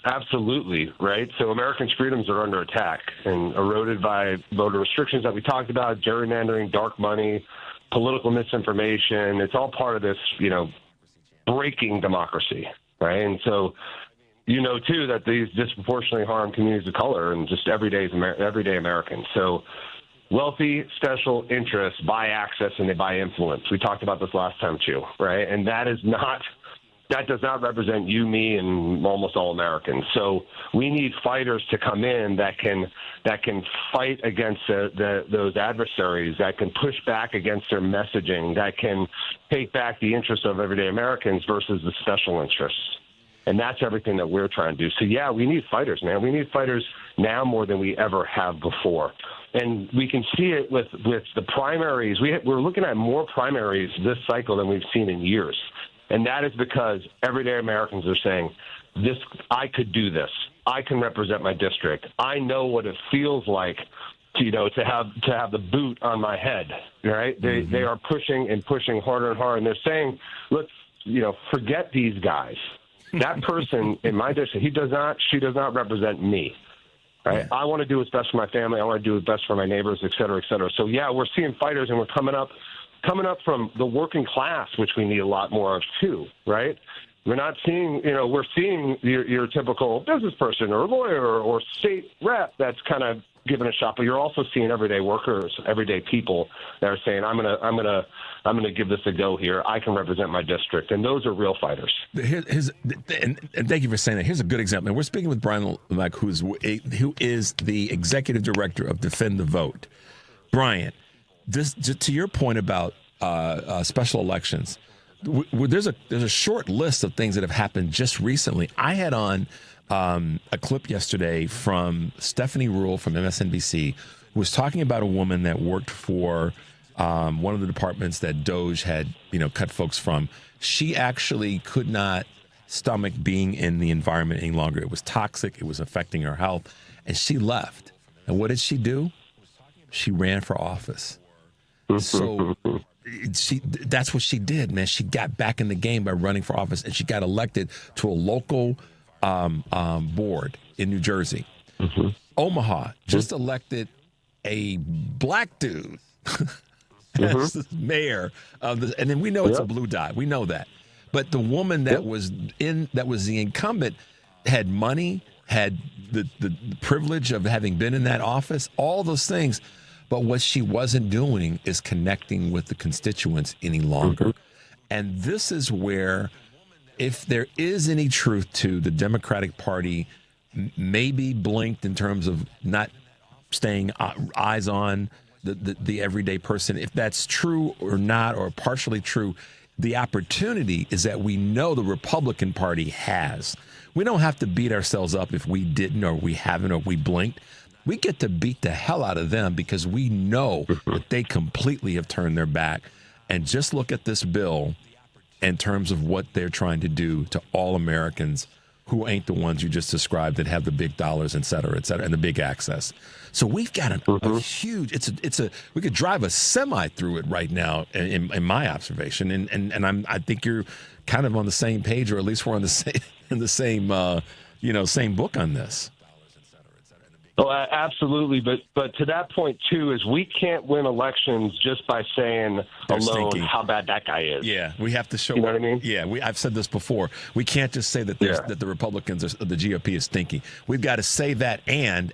absolutely, right? So Americans' freedoms are under attack and eroded by voter restrictions that we talked about, gerrymandering, dark money, political misinformation. It's all part of this, you know, breaking democracy, right? And so, you know, too, that these disproportionately harm communities of color and just everyday Americans. So wealthy special interests buy access and they buy influence. We talked about this last time, too, right? And that is not that does not represent you, me, and almost all Americans. So we need fighters to come in that can fight against those adversaries, that can push back against their messaging, that can take back the interests of everyday Americans versus the special interests. And that's everything that we're trying to do. So, yeah, we need fighters, man. We need fighters now more than we ever have before. And we can see it with the primaries. We're looking at more primaries this cycle than we've seen in years. And that is because everyday Americans are saying, I could do this. I can represent my district. I know what it feels like to have the boot on my head, right? They are pushing and pushing harder and harder. And they're saying, let's, forget these guys. That person in my district, she does not represent me. Right? I want to do what's best for my family. I want to do what's best for my neighbors, et cetera, et cetera. So, yeah, we're seeing fighters, and we're coming up from the working class, which we need a lot more of too, right? We're not seeing, we're seeing your typical business person or lawyer or state rep that's kind of giving a shot, but you're also seeing everyday workers, everyday people that are saying, I'm gonna give this a go here. I can represent my district, and those are real fighters. And thank you for saying that. Here's a good example. And we're speaking with Brian Lemek, who is the executive director of Defend the Vote. Brian, to your point about special elections, there's a short list of things that have happened just recently. I had on a clip yesterday from Stephanie Ruhle from MSNBC, who was talking about a woman that worked for one of the departments that DOJ had, cut folks from. She actually could not stomach being in the environment any longer. It was toxic. It was affecting her health. And she left. And what did she do? She ran for office. So that's what she did, man. She got back in the game by running for office, and she got elected to a local board in New Jersey. Omaha just elected a black dude as the mayor of and then we know it's a blue dye. We know that. But the woman that was the incumbent had money, had the privilege of having been in that office, all those things. But what she wasn't doing is connecting with the constituents any longer. And this is where, if there is any truth to the Democratic Party, maybe blinked in terms of not staying eyes on the everyday person, if that's true or not, or partially true, the opportunity is that we know the Republican Party has. We don't have to beat ourselves up if we didn't, or we haven't, or we blinked. We get to beat the hell out of them because we know that they completely have turned their back. And just look at this bill in terms of what they're trying to do to all Americans who ain't the ones you just described that have the big dollars, et cetera, and the big access. So we've got a huge, we could drive a semi through it right now in my observation. And I think you're kind of on the same page, or at least we're on the same book on this. Oh, absolutely. But to that point, too, is we can't win elections just by saying alone how bad that guy is. Yeah, we have to show. You know what I mean? Yeah, I've said this before. We can't just say that that the Republicans, the GOP is stinky. We've got to say that and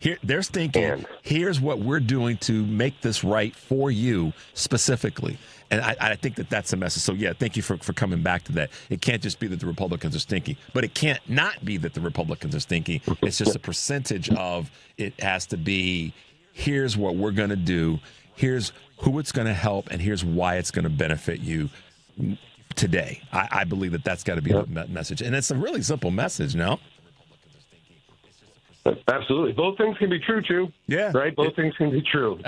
here they're stinky. And here's what we're doing to make this right for you specifically. And I think that's the message. So, yeah, thank you for coming back to that. It can't just be that the Republicans are stinky, but it can't not be that the Republicans are stinky. It's just a percentage of it has to be, here's what we're going to do, here's who it's going to help, and here's why it's going to benefit you today. I believe that's got to be the message. And it's a really simple message, no? Absolutely. Both things can be true, too. Yeah. Right? Both things can be true.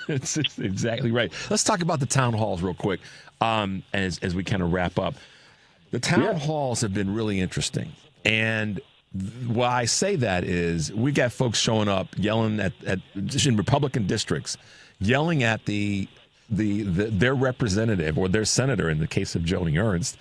It's exactly right. Let's talk about the town halls real quick as we kind of wrap up. The town halls have been really interesting. And why I say that is we got folks showing up yelling at in Republican districts, yelling at their representative or their senator, in the case of Joni Ernst,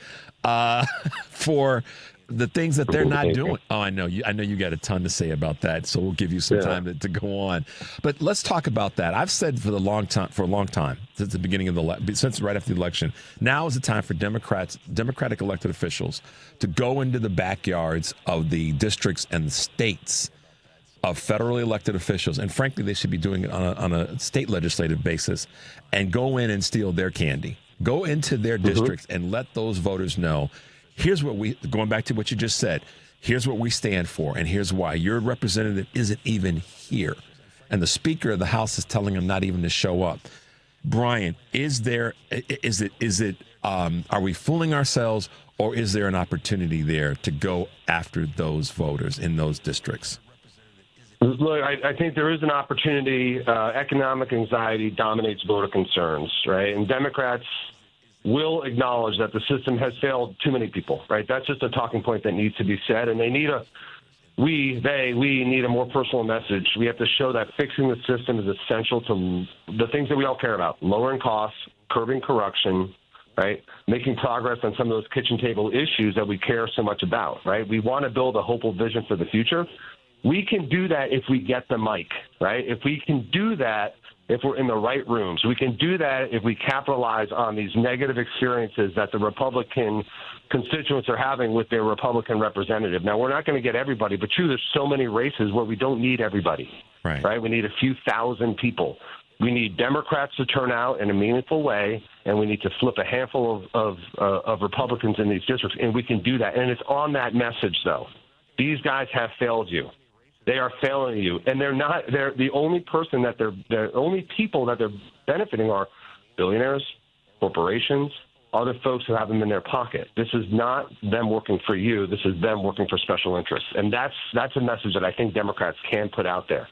for the things that they're not doing. Oh, I know you got a ton to say about that, so we'll give you some time to go on. But let's talk about that. I've said for a long time, since the beginning of since right after the election, now is the time for Democratic elected officials to go into the backyards of the districts and the states of federally elected officials, and frankly, they should be doing it on a state legislative basis, and go in and steal their candy. Go into their districts and let those voters know, here's what going back to what you just said, here's what we stand for, and here's why. Your representative isn't even here. And the Speaker of the House is telling him not even to show up. Brian, are we fooling ourselves, or is there an opportunity there to go after those voters in those districts? Look, I think there is an opportunity. Economic anxiety dominates voter concerns, right? And Democrats will acknowledge that the system has failed too many people, right? That's just a talking point that needs to be said, and they need we need a more personal message. We have to show that fixing the system is essential to the things that we all care about: lowering costs, curbing corruption, right? Making progress on some of those kitchen table issues that we care so much about, right? We want to build a hopeful vision for the future. We can do that if we get the mic, right? If we can do that, if we're in the right rooms. We can do that if we capitalize on these negative experiences that the Republican constituents are having with their Republican representative. Now, we're not going to get everybody, but true, there's so many races where we don't need everybody, right? We need a few thousand people. We need Democrats to turn out in a meaningful way, and we need to flip a handful of Republicans in these districts, and we can do that. And it's on that message, though. These guys have failed you. They are failing you, and they're the only person that the only people that they're benefiting are billionaires, corporations, other folks who have them in their pocket. This is not them working for you. This is them working for special interests, and that's a message that I think Democrats can put out there.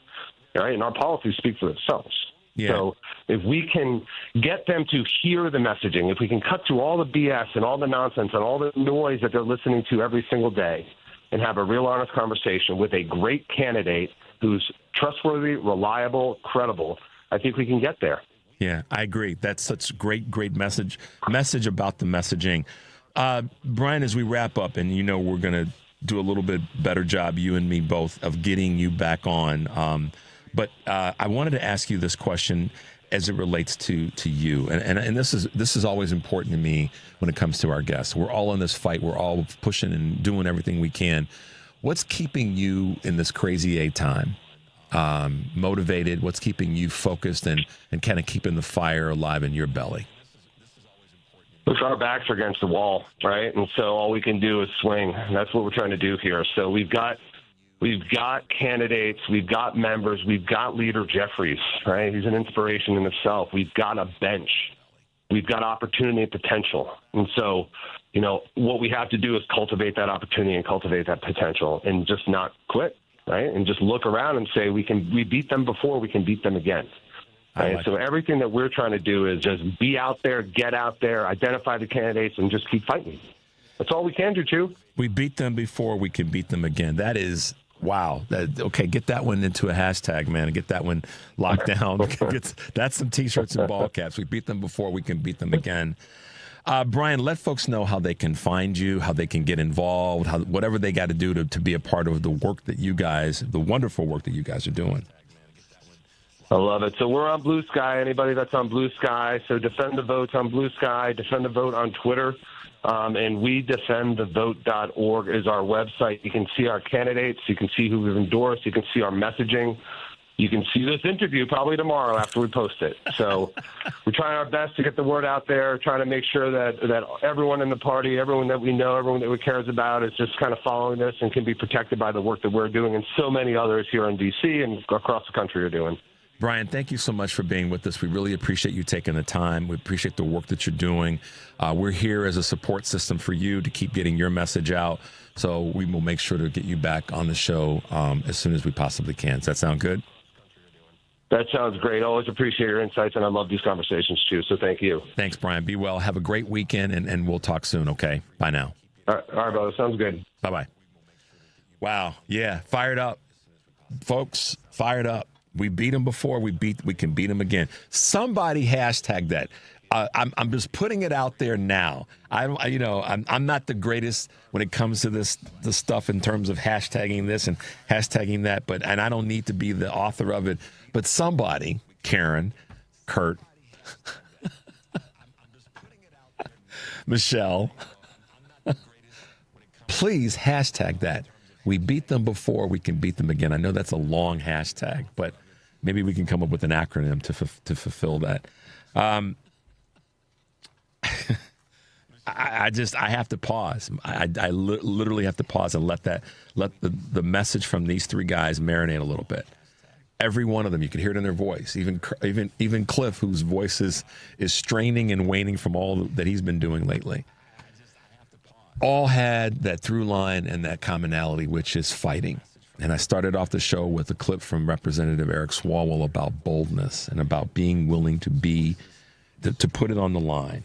All right, and our policies speak for themselves. Yeah. So if we can get them to hear the messaging, if we can cut through all the BS and all the nonsense and all the noise that they're listening to every single day, and have a real honest conversation with a great candidate who's trustworthy, reliable, credible, I think we can get there. Yeah, I agree. That's such great message about the messaging. Brian, as we wrap up, and we're going to do a little bit better job, you and me both, of getting you back on. But I wanted to ask you this question as it relates to you. And this is always important to me when it comes to our guests. We're all in this fight. We're all pushing and doing everything we can. What's keeping you in this crazy A time motivated? What's keeping you focused and kind of keeping the fire alive in your belly? Look, our backs are against the wall, right? And so all we can do is swing. And that's what we're trying to do here. So we've got candidates, we've got members, we've got Leader Jeffries, right? He's an inspiration in himself. We've got a bench. We've got opportunity and potential. And so, what we have to do is cultivate that opportunity and cultivate that potential and just not quit, right? And just look around and say, we beat them before, we can beat them again. Right? So everything that we're trying to do is just be out there, get out there, identify the candidates, and just keep fighting. That's all we can do, Chew. We beat them before, we can beat them again. That is... Wow. Okay, get that one into a hashtag, man, and get that one locked down. That's some T-shirts and ball caps. We beat them before, we can beat them again. Brian, let folks know how they can find you, how they can get involved, whatever they got to do to be a part of the work that the wonderful work that you guys are doing. I love it. So we're on Blue Sky. Anybody that's on Blue Sky. So Defend the Vote's on Blue Sky. Defend the Vote on Twitter. And wedefendthevote.org is our website. You can see our candidates. You can see who we've endorsed. You can see our messaging. You can see this interview probably tomorrow after we post it. So we're trying our best to get the word out there, trying to make sure that everyone in the party, everyone that we know, everyone that we cares about is just kind of following this and can be protected by the work that we're doing and so many others here in D.C. and across the country are doing. Brian, thank you so much for being with us. We really appreciate you taking the time. We appreciate the work that you're doing. We're here as a support system for you to keep getting your message out. So we will make sure to get you back on the show as soon as we possibly can. Does that sound good? That sounds great. Always appreciate your insights, and I love these conversations, too. So thank you. Thanks, Brian. Be well. Have a great weekend, and we'll talk soon, okay? Bye now. All right, brother. Sounds good. Bye-bye. Wow. Yeah, fired up. Folks, fired up. We beat them before, we can beat them again. Somebody hashtag that. I'm just putting it out there now. I'm not the greatest when it comes to this stuff in terms of hashtagging this and hashtagging that, and I don't need to be the author of it. But somebody, Karen, Kurt, Michelle, please hashtag that. We beat them before, we can beat them again. I know that's a long hashtag, but maybe we can come up with an acronym to fulfill that. I have to pause. I literally have to pause and let the message from these three guys marinate a little bit. Every one of them, you can hear it in their voice. Even Cliff, whose voice is straining and waning from all that he's been doing lately. All had that through line and that commonality, which is fighting. And I started off the show with a clip from Representative Eric Swalwell about boldness and about being willing to put it on the line.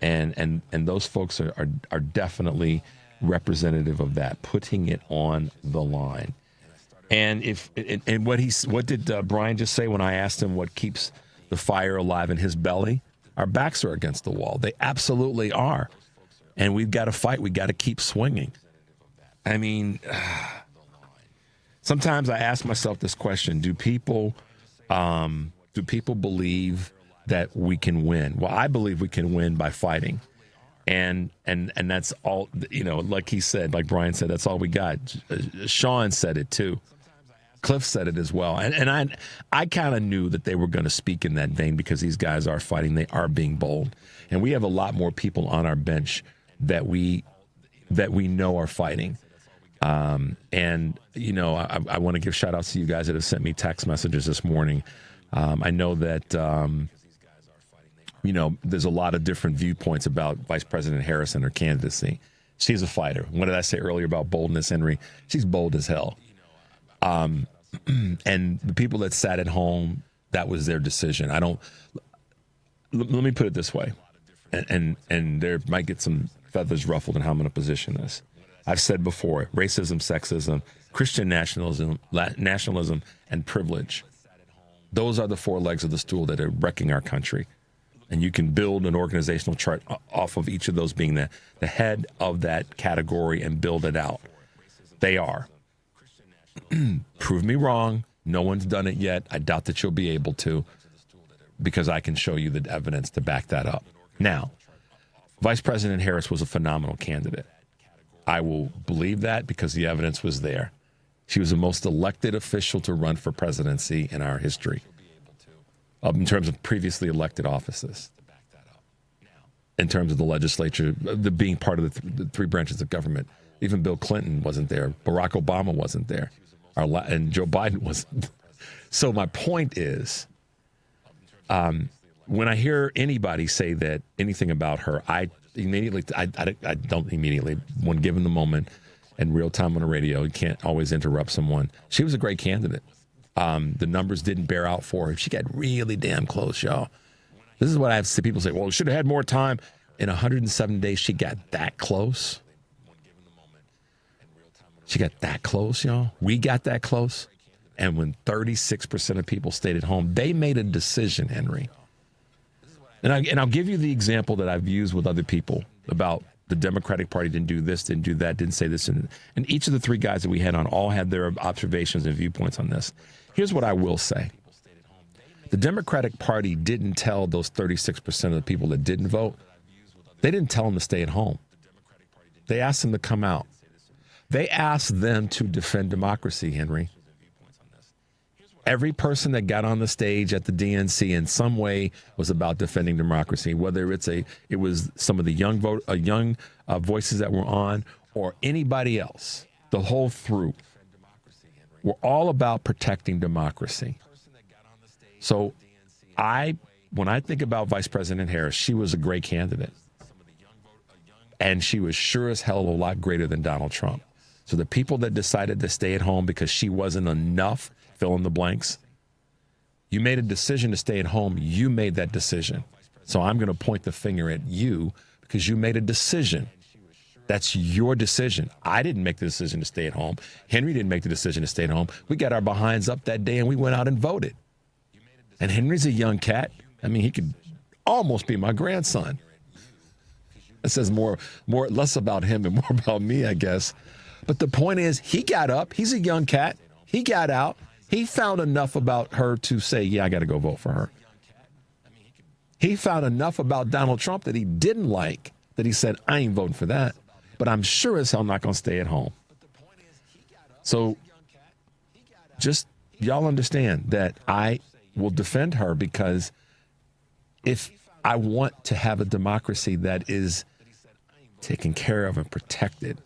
And those folks are definitely representative of that, putting it on the line. And what did Brian just say when I asked him what keeps the fire alive in his belly? Our backs are against the wall. They absolutely are. And we've got to fight. We've got to keep swinging. I mean, sometimes I ask myself this question: Do people believe that we can win? Well, I believe we can win by fighting, and that's all. Like he said, like Brian said, that's all we got. Shawn said it too. Cliff said it as well, and I kind of knew that they were going to speak in that vein because these guys are fighting. They are being bold, and we have a lot more people on our bench that we know are fighting. I want to give shout outs to you guys that have sent me text messages this morning. I know that, there's a lot of different viewpoints about Vice President Harris and her candidacy. She's a fighter. What did I say earlier about boldness, Henry? She's bold as hell. And the people that sat at home, that was their decision. Let me put it this way, and there might get some feathers ruffled in how I'm going to position this. I've said before, racism, sexism, Christian nationalism, and privilege. Those are the four legs of the stool that are wrecking our country. And you can build an organizational chart off of each of those being the head of that category and build it out. They are. Prove me wrong. No one's done it yet. I doubt that you'll be able to, because I can show you the evidence to back that up. Now, Vice President Harris was a phenomenal candidate. I will believe that because the evidence was there. She was the most elected official to run for presidency in our history, in terms of previously elected offices, in terms of the legislature, being part of the three branches of government. Even Bill Clinton wasn't there. Barack Obama wasn't there. And Joe Biden wasn't. So my point is, when I hear anybody say that anything about her, I don't immediately, when given the moment and real time on the radio, you can't always interrupt someone. She was a great candidate. The numbers didn't bear out for her. She got really damn close, y'all. This is what I have to see people say, well, should have had more time. In 107 days, she got that close. She got that close, y'all. We got that close. And when 36% of people stayed at home, they made a decision, Henry. And I'll give you the example that I've used with other people about the Democratic Party didn't do this, didn't do that, didn't say this. And each of the three guys that we had on all had their observations and viewpoints on this. Here's what I will say. The Democratic Party didn't tell those 36% of the people that didn't vote, they didn't tell them to stay at home. They asked them to come out. They asked them to defend democracy, Henry. Every person that got on the stage at the DNC in some way was about defending democracy, whether it was some of the young voices that were on or anybody else. The whole through. We're all about protecting democracy. So when I think about Vice President Harris, she was a great candidate. And she was sure as hell a lot greater than Donald Trump. So the people that decided to stay at home because she wasn't enough, fill in the blanks, you made a decision to stay at home. You made that decision. So I'm going to point the finger at you because you made a decision. That's your decision. I didn't make the decision to stay at home. Henry didn't make the decision to stay at home. We got our behinds up that day and we went out and voted. And Henry's a young cat. I mean, he could almost be my grandson. It says less about him and more about me, I guess. But the point is, he got up. He's a young cat. He got out. He found enough about her to say, yeah, I got to go vote for her. He found enough about Donald Trump that he didn't like, that he said, I ain't voting for that. But I'm sure as hell not going to stay at home. So just y'all understand that I will defend her because if I want to have a democracy that is taken care of and protected,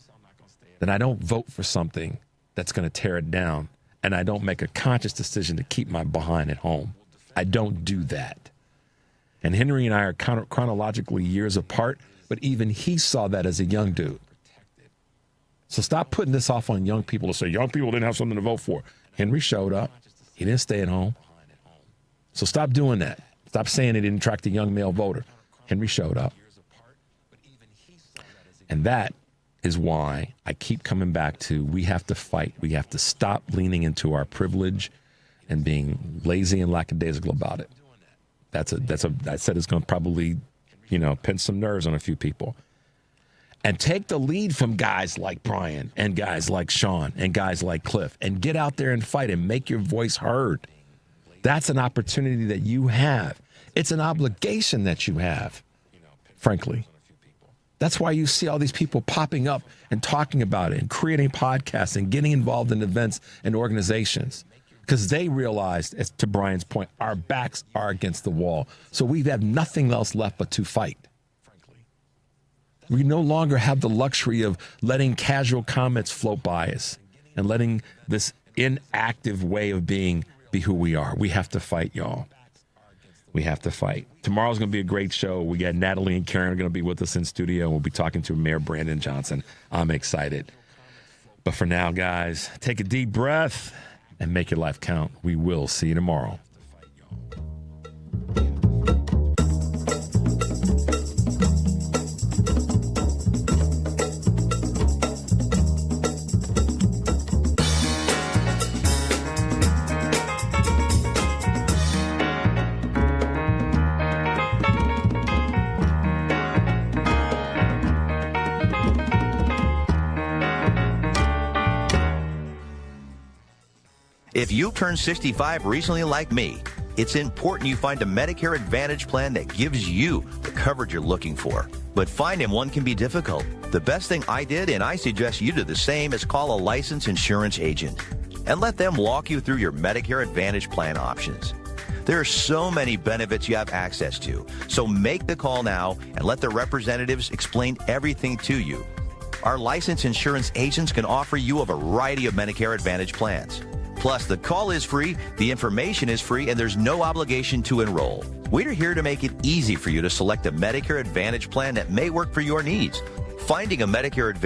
then I don't vote for something that's going to tear it down, and I don't make a conscious decision to keep my behind at home. I don't do that. And Henry and I are chronologically years apart, but even he saw that as a young dude. So stop putting this off on young people to say, young people didn't have something to vote for. Henry showed up. He didn't stay at home. So stop doing that. Stop saying it didn't attract a young male voter. Henry showed up. And that is why I keep coming back to we have to fight. We have to stop leaning into our privilege and being lazy and lackadaisical about it. I said it's going to probably, pinch some nerves on a few people. And take the lead from guys like Brian and guys like Shawn and guys like Cliff and get out there and fight and make your voice heard. That's an opportunity that you have. It's an obligation that you have, frankly. That's why you see all these people popping up and talking about it and creating podcasts and getting involved in events and organizations because they realized, as to Brian's point, our backs are against the wall. So we have nothing else left but to fight. We no longer have the luxury of letting casual comments float by us and letting this inactive way of being be who we are. We have to fight, y'all. We have to fight. Tomorrow's going to be a great show. We got Natalie and Karen are going to be with us in studio, and we'll be talking to Mayor Brandon Johnson. I'm excited. But for now, guys, take a deep breath and make your life count. We will see you tomorrow. If you turned 65 recently like me, it's important you find a Medicare Advantage plan that gives you the coverage you're looking for. But finding one can be difficult. The best thing I did, and I suggest you do the same, is call a licensed insurance agent and let them walk you through your Medicare Advantage plan options. There are so many benefits you have access to, so make the call now and let the representatives explain everything to you. Our licensed insurance agents can offer you a variety of Medicare Advantage plans. Plus, the call is free, the information is free, and there's no obligation to enroll. We're here to make it easy for you to select a Medicare Advantage plan that may work for your needs. Finding a Medicare Advantage